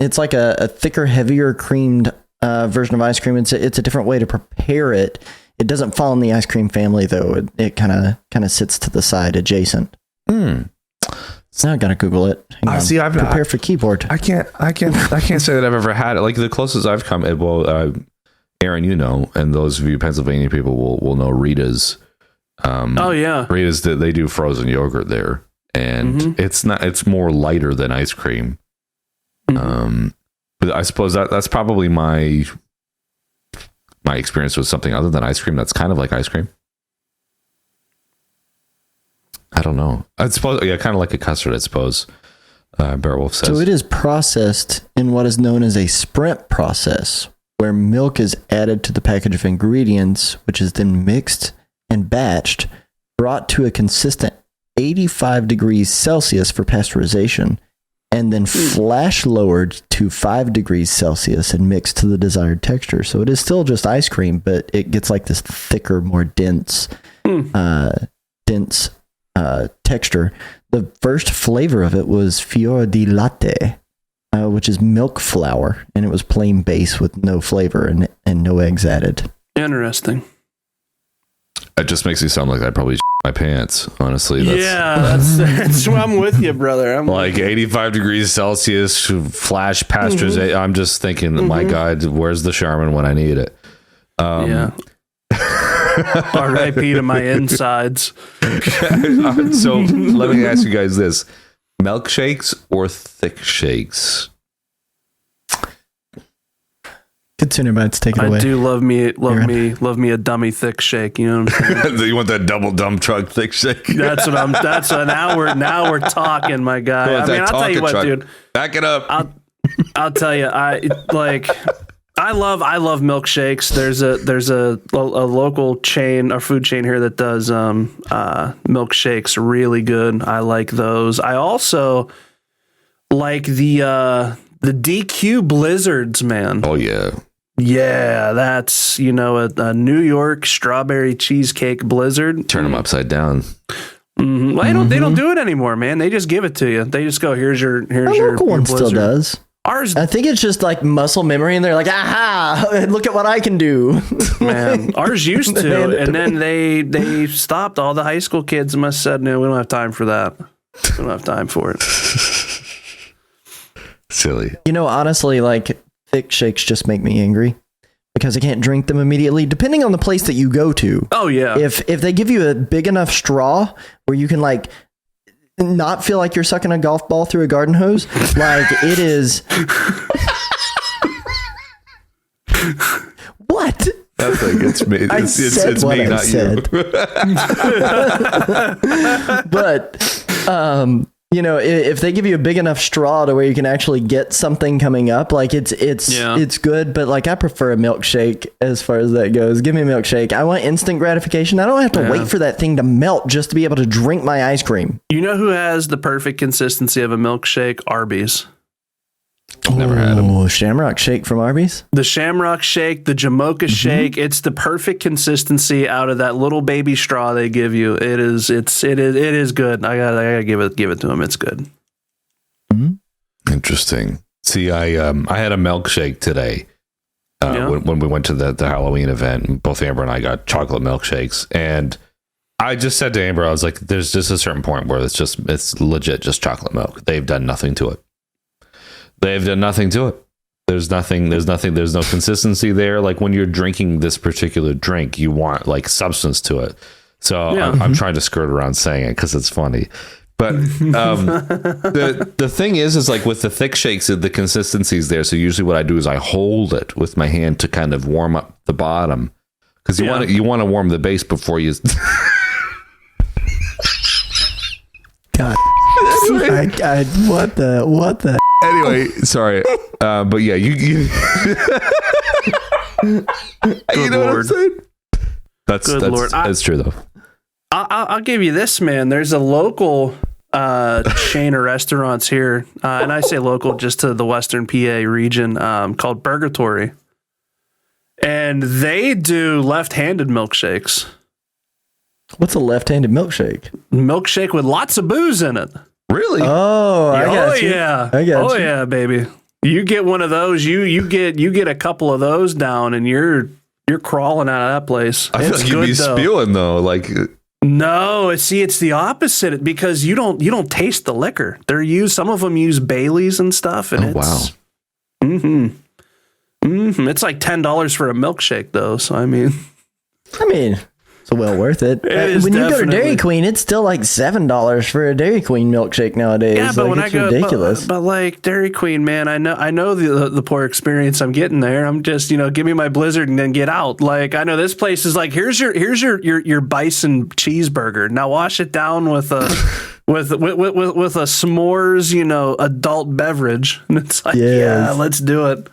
Speaker 3: it's like a thicker, heavier creamed version of ice cream. It's a different way to prepare it. It doesn't fall in the ice cream family though. It kind of sits to the side adjacent. Now I gotta Google it.
Speaker 1: See, I've
Speaker 3: prepare for keyboard.
Speaker 1: I can't say that I've ever had it. Like the closest I've come, Aaron, and those of you Pennsylvania people will know Rita's. Rita's, they do frozen yogurt there, and it's more lighter than ice cream. But I suppose that's probably my experience with something other than ice cream. That's kind of like ice cream. I don't know. I suppose, yeah, kind of like a custard, I suppose. Beowulf says.
Speaker 3: So it is processed in what is known as a sprint process, where milk is added to the package of ingredients, which is then mixed and batched, brought to a consistent 85 degrees Celsius for pasteurization, and then flash lowered to 5 degrees Celsius and mixed to the desired texture. So it is still just ice cream, but it gets like this thicker, more dense texture. The first flavor of it was fior di latte, which is milk flour, and it was plain base with no flavor and no eggs added.
Speaker 2: Interesting.
Speaker 1: It just makes me sound like I probably my pants, honestly.
Speaker 2: That's I'm with you, brother. I'm
Speaker 1: like 85 degrees Celsius, flash pasteurization. I'm just thinking, my God, where's the Charmin when I need it?
Speaker 2: Yeah. R.I.P. to my insides.
Speaker 1: So let me ask you guys this: milkshakes or thick shakes?
Speaker 3: Good Sooner Bites, take it away.
Speaker 2: I do love me a dummy thick shake. You know what I'm saying?
Speaker 1: You want that double dump truck thick shake?
Speaker 2: That's now we're talking, my guy. I mean, I'll tell you what, dude.
Speaker 1: Back it up.
Speaker 2: I'll tell you, I love milkshakes. There's a local chain or food chain here that does milkshakes really good. I like those. I also like the DQ Blizzards, man.
Speaker 1: Oh yeah.
Speaker 2: Yeah, that's, a New York strawberry cheesecake blizzard.
Speaker 1: Turn them upside down.
Speaker 2: Mm-hmm. Well, they don't do it anymore, man. They just give it to you. They just go, here's your
Speaker 3: local one
Speaker 2: blizzard.
Speaker 3: Still does.
Speaker 2: Ours,
Speaker 3: I think it's just like muscle memory, and they're like, aha, look at what I can do.
Speaker 2: Man, ours used to, and then they stopped. All the high school kids must have said, no, we don't have time for that. We don't have time for it.
Speaker 1: Silly.
Speaker 3: Honestly, like, thick shakes just make me angry because I can't drink them immediately, depending on the place that you go to.
Speaker 2: Oh, yeah.
Speaker 3: If they give you a big enough straw where you can, like, not feel like you're sucking a golf ball through a garden hose, like, it is... What?
Speaker 1: Nothing. It's me. It's me, not you.
Speaker 3: But, if they give you a big enough straw to where you can actually get something coming up, like it's good. But like, I prefer a milkshake as far as that goes. Give me a milkshake. I want instant gratification. I don't have to wait for that thing to melt just to be able to drink my ice cream.
Speaker 2: You know who has the perfect consistency of a milkshake? Arby's.
Speaker 1: Never had them.
Speaker 3: Shamrock Shake from Arby's.
Speaker 2: The Shamrock Shake, the Jamocha Shake. It's the perfect consistency out of that little baby straw they give you. It is good. I gotta give it to them. It's good.
Speaker 1: Interesting. See, I had a milkshake today when we went to the Halloween event. Both Amber and I got chocolate milkshakes, and I just said to Amber, I was like, "There's just a certain point where it's legit just chocolate milk. They've done nothing to it. They've done nothing to it. There's no consistency there. Like when you're drinking this particular drink, you want like substance to it. So I'm trying to skirt around saying it because it's funny. But the thing is like with the thick shakes, the consistency is there. So usually what I do is I hold it with my hand to kind of warm up the bottom because you want to warm the base before you.
Speaker 3: God, what the.
Speaker 1: Anyway, sorry, but yeah, you you know what I'm saying? That's true though.
Speaker 2: I'll give you this, man. There's a local chain of restaurants here, and I say local just to the Western PA region, called Purgatory, and they do left-handed milkshakes.
Speaker 3: What's a left-handed milkshake?
Speaker 2: Milkshake with lots of booze in it.
Speaker 1: Really?
Speaker 3: Oh, I got you.
Speaker 2: Yeah.
Speaker 3: I got you.
Speaker 2: Yeah, baby. You get one of those, you get a couple of those down, and you're crawling out of that place.
Speaker 1: I feel like you'd be spewing though. Like
Speaker 2: no, see, it's the opposite because you don't taste the liquor. Some of them use Baileys and stuff, and
Speaker 1: wow.
Speaker 2: It's like $10 for a milkshake though. So I mean,
Speaker 3: It's well worth it.
Speaker 2: is
Speaker 3: When you go to
Speaker 2: definitely.
Speaker 3: Dairy Queen, it's still like $7 for a Dairy Queen milkshake nowadays.
Speaker 2: Yeah, but
Speaker 3: like,
Speaker 2: when I
Speaker 3: it's
Speaker 2: go,
Speaker 3: ridiculous.
Speaker 2: but like Dairy Queen, man, I know the poor experience I'm getting there. I'm just, give me my Blizzard and then get out. Like, I know this place is like, here's your bison cheeseburger. Now wash it down with a with a s'mores, adult beverage. And it's like, yeah, let's do it.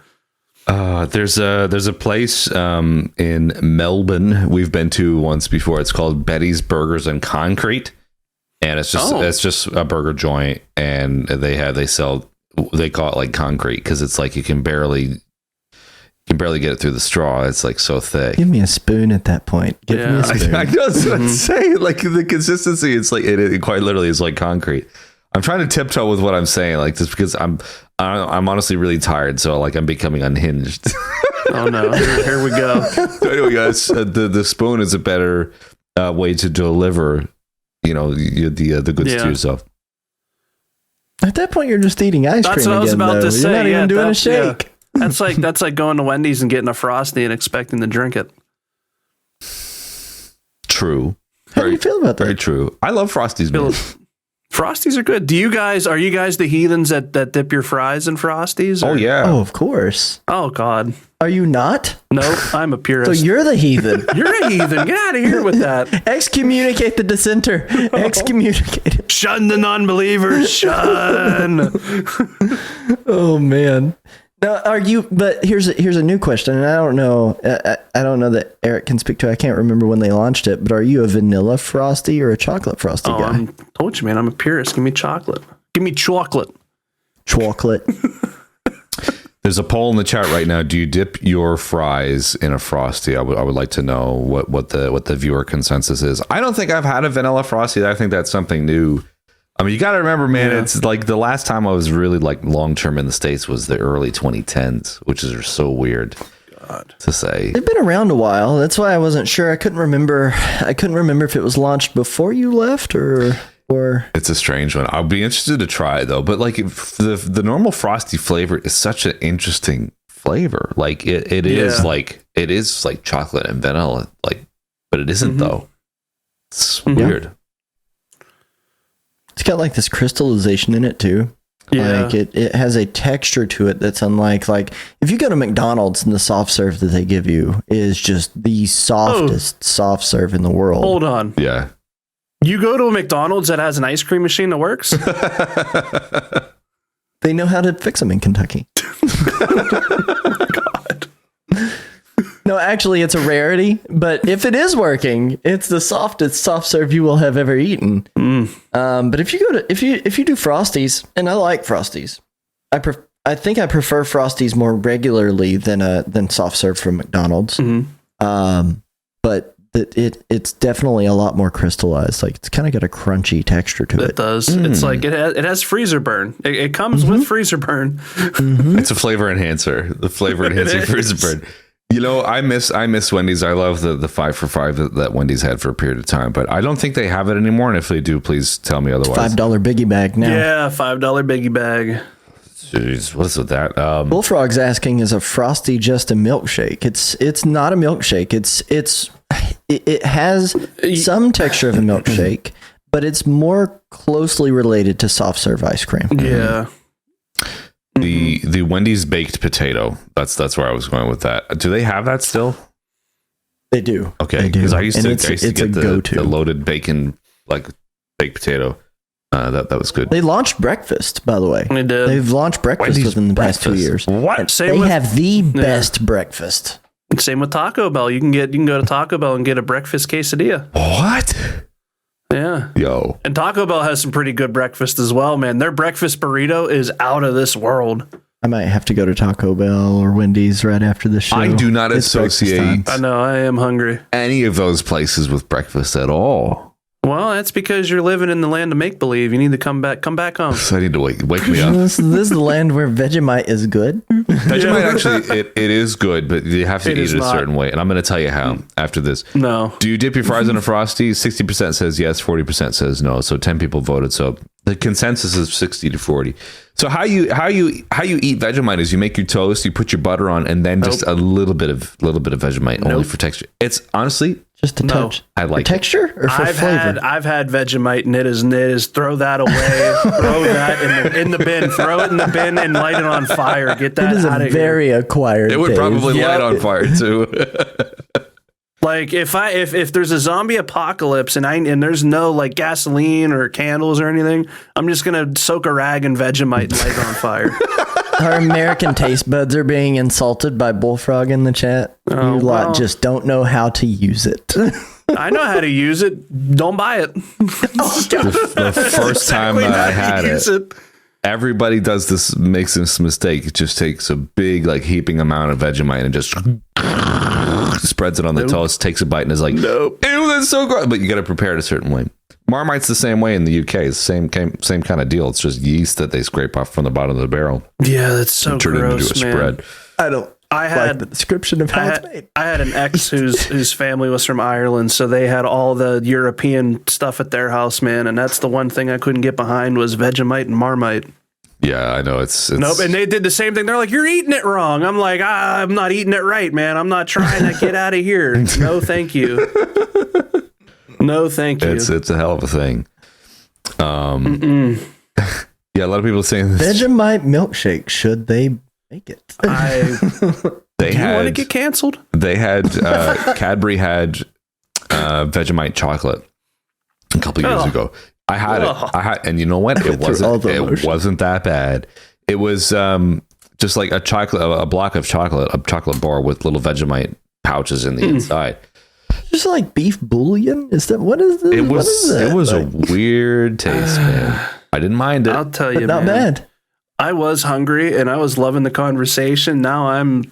Speaker 1: There's a place in Melbourne we've been to once before. It's called Betty's Burgers and Concrete, and it's just a burger joint, and they call it like concrete because it's like you can barely get it through the straw. It's like so thick.
Speaker 3: Give me a spoon at that point. Give me a spoon.
Speaker 1: I was gonna say, like, the consistency. It's like it quite literally is like concrete. I'm trying to tiptoe with what I'm saying, like, just because I'm honestly really tired, so like I'm becoming unhinged.
Speaker 2: Oh no, here we go.
Speaker 1: So anyway, guys, the spoon is a better way to deliver, the goods to yourself.
Speaker 3: At that point, you're just eating ice cream.
Speaker 2: That's what I was about to say.
Speaker 3: You're not even doing a shake.
Speaker 2: Yeah. That's like going to Wendy's and getting a Frosty and expecting to drink it.
Speaker 1: True.
Speaker 3: How do you feel about that?
Speaker 1: Very true. I love Frosties, man.
Speaker 2: Frosties are good. Are you guys the heathens that dip your fries in Frosties?
Speaker 1: Oh yeah.
Speaker 3: Oh, of course.
Speaker 2: Oh God.
Speaker 3: Are you not?
Speaker 2: Nope, I'm a purist.
Speaker 3: So you're the heathen.
Speaker 2: You're a heathen. Get out of here with that.
Speaker 3: Excommunicate the dissenter. Excommunicate.
Speaker 2: Shun the non-believers. Shun.
Speaker 3: Oh man. Now, are you? But here's a new question, and I don't know. I don't know that Eric can speak to. I can't remember when they launched it. But are you a vanilla Frosty or a chocolate Frosty guy?
Speaker 2: I told you, man. I'm a purist. Give me chocolate. Give me chocolate.
Speaker 3: Chocolate.
Speaker 1: There's a poll in the chat right now. Do you dip your fries in a Frosty? I would like to know what the viewer consensus is. I don't think I've had a vanilla Frosty. I think that's something new. I mean, you got to remember, man, it's like the last time I was really like long-term in the States was the early 2010s, which is so weird to say.
Speaker 3: They've been around a while. That's why I wasn't sure. I couldn't remember if it was launched before you left or.
Speaker 1: It's a strange one. I'll be interested to try it though. But like the normal Frosty flavor is such an interesting flavor. Like it is like chocolate and vanilla, like, but it isn't though. It's weird.
Speaker 3: It's got like this crystallization in it too.
Speaker 2: Yeah.
Speaker 3: Like it has a texture to it that's unlike, like if you go to McDonald's and the soft serve that they give you is just the softest soft serve in the world.
Speaker 2: Hold on.
Speaker 1: Yeah.
Speaker 2: You go to a McDonald's that has an ice cream machine that works?
Speaker 3: They know how to fix them in Kentucky.
Speaker 2: God.
Speaker 3: No, actually, it's a rarity. But if it is working, it's the softest soft serve you will have ever eaten. But if you do Frosties, and I like Frosties, I think I prefer Frosties more regularly than soft serve from McDonald's. But it's definitely a lot more crystallized. Like it's kind of got a crunchy texture to it.
Speaker 2: It does. It's like it has freezer burn. It comes with freezer burn.
Speaker 1: It's a flavor enhancer. The flavor enhancing freezer burn. I miss Wendy's. I love the 5 for $5 that Wendy's had for a period of time, but I don't think they have it anymore. And if they do, please tell me otherwise.
Speaker 3: $5 biggie bag now.
Speaker 2: Yeah, $5 biggie bag.
Speaker 1: Jeez, what's with that?
Speaker 3: Bullfrog's asking, is a Frosty just a milkshake? It's not a milkshake. It has some texture of a milkshake, but it's more closely related to soft serve ice cream.
Speaker 2: Yeah.
Speaker 1: The Wendy's baked potato. That's where I was going with that. Do they have that still?
Speaker 3: They do.
Speaker 1: Okay, because I used to get
Speaker 3: the
Speaker 1: loaded bacon like baked potato. That was good.
Speaker 3: They launched breakfast, by the way.
Speaker 2: They did.
Speaker 3: They've launched breakfast
Speaker 1: Wendy's
Speaker 3: within the past 2 years.
Speaker 1: What?
Speaker 3: They have the best breakfast.
Speaker 2: Same with Taco Bell. You can go to Taco Bell and get a breakfast quesadilla.
Speaker 1: What?
Speaker 2: Yeah.
Speaker 1: Yo.
Speaker 2: And Taco Bell has some pretty good breakfast as well, man. Their breakfast burrito is out of this world.
Speaker 3: I might have to go to Taco Bell or Wendy's right after the show.
Speaker 1: I do not associate
Speaker 2: I know, I am hungry.
Speaker 1: any of those places with breakfast at all.
Speaker 2: Well, that's because you're living in the land of make-believe. You need to come back home.
Speaker 1: So I need to wake me up.
Speaker 3: This is the land where Vegemite is good.
Speaker 1: Vegemite actually, it is good, but you have to eat it a
Speaker 2: not.
Speaker 1: certain way. And I'm going to tell you how after this.
Speaker 2: No.
Speaker 1: Do you dip your fries in a Frosty? 60% says yes, 40% says no. So 10 people voted. So the consensus is 60 to 40. So how you eat Vegemite is you make your toast, you put your butter on, and then just a little bit of Vegemite only for texture. It's honestly
Speaker 3: Just a touch.
Speaker 1: I like
Speaker 3: for texture or for flavor?
Speaker 2: I've had Vegemite, and it is throw that away, throw that in the bin, throw it in the bin, and light it on fire. Get that
Speaker 3: It is
Speaker 2: out
Speaker 3: a
Speaker 2: of
Speaker 3: very
Speaker 2: here.
Speaker 3: acquired.
Speaker 1: It would
Speaker 3: taste.
Speaker 1: probably light on fire too.
Speaker 2: Like if there's a zombie apocalypse and there's no like gasoline or candles or anything, I'm just gonna soak a rag in Vegemite and light it on fire.
Speaker 3: Our American taste buds are being insulted by Bullfrog in the chat. You lot just don't know how to use it.
Speaker 2: I know how to use it. Don't buy it.
Speaker 1: The first time that I had it, everybody makes this mistake. It just takes a big, like, heaping amount of Vegemite and just spreads it on the toast, takes a bite, and is like,
Speaker 2: nope.
Speaker 1: Ew, that's so gross. But you got to prepare it a certain way. Marmite's the same way in the UK. It's the same kind of deal. It's just yeast that they scrape off from the bottom of the barrel.
Speaker 2: Yeah, that's so
Speaker 1: turn
Speaker 2: gross,
Speaker 1: it into a
Speaker 2: man.
Speaker 1: spread.
Speaker 3: I had the description of how it's made.
Speaker 2: I had an ex whose family was from Ireland, so they had all the European stuff at their house, man. And that's the one thing I couldn't get behind was Vegemite and Marmite.
Speaker 1: Yeah, I know. It's
Speaker 2: nope. And they did the same thing. They're like, "You're eating it wrong." I'm like, "I'm not eating it right, man. I'm not trying to get out of here. No, thank you. No, thank you."
Speaker 1: It's a hell of a thing. Yeah, a lot of people saying this.
Speaker 3: Vegemite milkshake. Should they make it?
Speaker 2: Do you want to get canceled?
Speaker 1: They had Cadbury had Vegemite chocolate a couple years ago. I had it, and you know what? It wasn't that bad. It was just like a block of chocolate, a chocolate bar with little Vegemite pouches in the inside.
Speaker 3: Just like beef bouillon? Is that what is this?
Speaker 1: It was a weird taste, man. I didn't mind it.
Speaker 2: I'll tell you,
Speaker 3: not
Speaker 2: man.
Speaker 3: bad.
Speaker 2: I was hungry and I was loving the conversation. Now I'm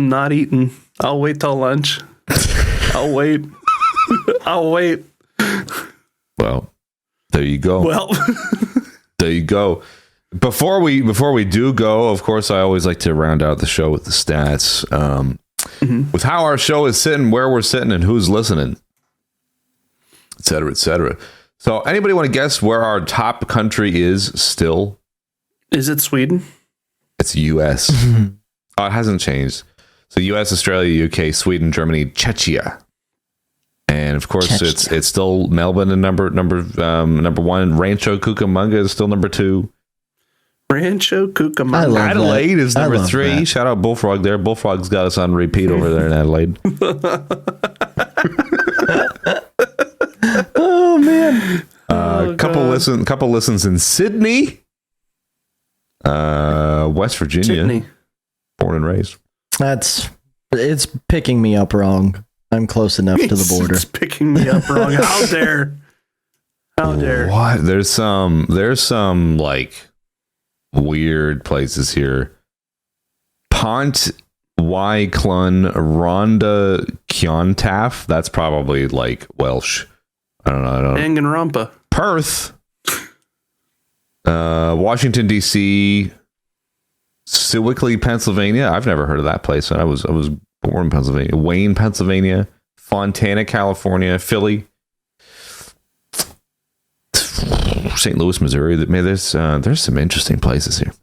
Speaker 2: not eating. I'll wait till lunch. I'll wait. I'll wait.
Speaker 1: Well, there you go.
Speaker 2: Well,
Speaker 1: there you go. Before we do go, of course, I always like to round out the show with the stats. With how our show is sitting, where we're sitting, and who's listening, et cetera, et cetera. So anybody want to guess where our top country is still?
Speaker 2: Is it Sweden?
Speaker 1: It's US. Oh, it hasn't changed. So US, Australia, UK, Sweden, Germany, Czechia. And of course, it's still Melbourne and number one. Rancho Cucamonga is still number 2.
Speaker 2: Rancho Cucamonga.
Speaker 1: Adelaide is number 3. That. Shout out Bullfrog there. Bullfrog's got us on repeat over there in Adelaide.
Speaker 3: Oh man!
Speaker 1: Couple listens in Sydney, West Virginia.
Speaker 2: Sydney.
Speaker 1: Born and raised.
Speaker 3: It's picking me up wrong. I'm close enough to the border.
Speaker 2: It's picking me up wrong. How dare? How dare?
Speaker 1: What? There's some like weird places here. Pont Wyclun Rhondda Kiontaf. That's probably like Welsh. I don't know.
Speaker 2: Danganronpa.
Speaker 1: Perth. Washington D.C. Sewickley, Pennsylvania. I've never heard of that place. I was born in Pennsylvania. Wayne, Pennsylvania. Fontana, California. Philly. St. Louis, Missouri. There's some interesting places here.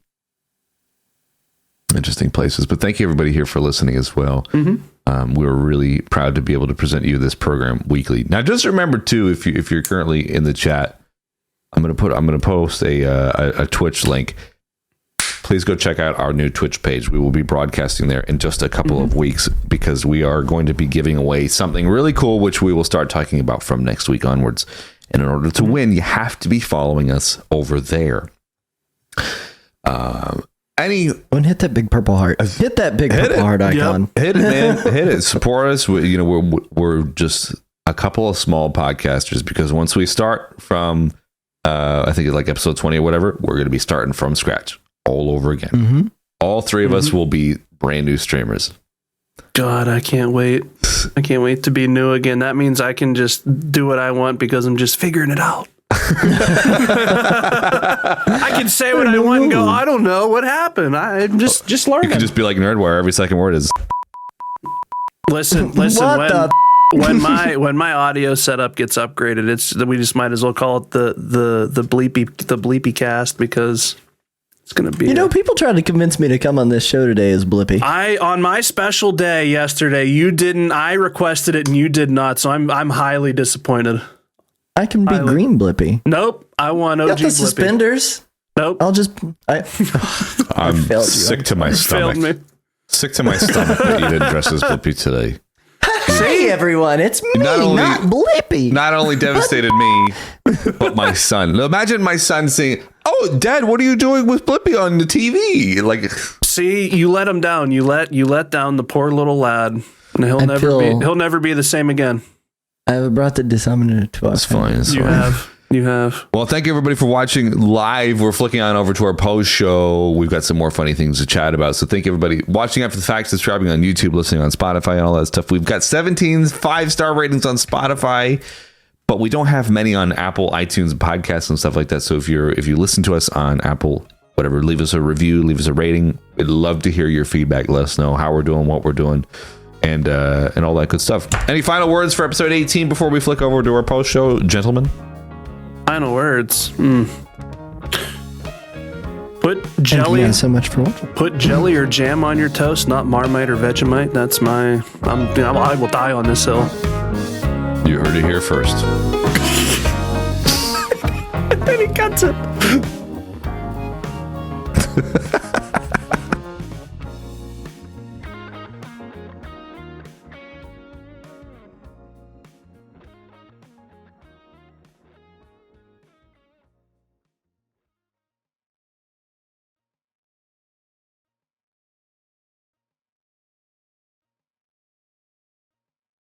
Speaker 1: Interesting places. But thank you everybody here for listening as well. We're really proud to be able to present you this program weekly. Now, just remember too, if you're currently in the chat, I'm gonna post a Twitch link. Please go check out our new Twitch page. We will be broadcasting there in just a couple of weeks because we are going to be giving away something really cool, which we will start talking about from next week onwards. And in order to win, you have to be following us over there.
Speaker 3: Hit that big purple heart. Hit that big purple heart icon.
Speaker 1: Yep. Hit it, man. Hit it. Support us. We're just a couple of small podcasters because once we start from, I think it's like episode 20 or whatever, we're going to be starting from scratch all over again. All 3 of us will be brand new streamers.
Speaker 2: God, I can't wait. I can't wait to be new again. That means I can just do what I want because I'm just figuring it out. I can say what I want and go, I don't know what happened. I'm just learning.
Speaker 1: You can just be like Nerdwire. Every second word is.
Speaker 2: Listen. When my audio setup gets upgraded, we just might as well call it the bleepy cast because It's gonna be.
Speaker 3: You know, people tried to convince me to come on this show today as Blippy.
Speaker 2: On my special day yesterday, you didn't. I requested it and you did not. So I'm highly disappointed.
Speaker 3: I can be green Blippy.
Speaker 2: Nope. I want OG
Speaker 3: Got the
Speaker 2: Blippy.
Speaker 3: suspenders.
Speaker 2: Nope.
Speaker 3: I'll just.
Speaker 1: I'm
Speaker 3: failed you.
Speaker 1: sick to my
Speaker 2: Failed
Speaker 1: stomach.
Speaker 2: me.
Speaker 1: Sick to my stomach that you didn't dress as Blippi today.
Speaker 3: Hey everyone, it's me,
Speaker 1: Not
Speaker 3: not,
Speaker 1: only-
Speaker 3: Blippy.
Speaker 1: Not only devastated me, but my son. Now, imagine my son saying, "Oh, Dad, what are you doing with Blippi on the TV?" Like,
Speaker 2: See, you let him down. You let down the poor little lad, and he'll never be the same again.
Speaker 3: I have brought the dishonor to our
Speaker 1: it's fine. It's fine.
Speaker 2: You have.
Speaker 1: Well, thank you everybody for watching live. We're flicking on over to our post show. We've got some more funny things to chat about. So thank you everybody watching after the fact, subscribing on YouTube, listening on Spotify, and all that stuff. We've got 17 5-star ratings on Spotify, but we don't have many on Apple, iTunes, and podcasts and stuff like that. So if you listen to us on Apple, whatever, leave us a review, leave us a rating. We'd love to hear your feedback. Let us know how we're doing, what we're doing, and all that good stuff. Any final words for episode 18 before we flick over to our post show, gentlemen?
Speaker 2: Final words. Put
Speaker 3: Thank
Speaker 2: jelly.
Speaker 3: you guys so much for watching.
Speaker 2: Put jelly or jam on your toast, not Marmite or Vegemite. That's my. I will die on this hill.
Speaker 1: You heard it here first.
Speaker 2: And he cuts it.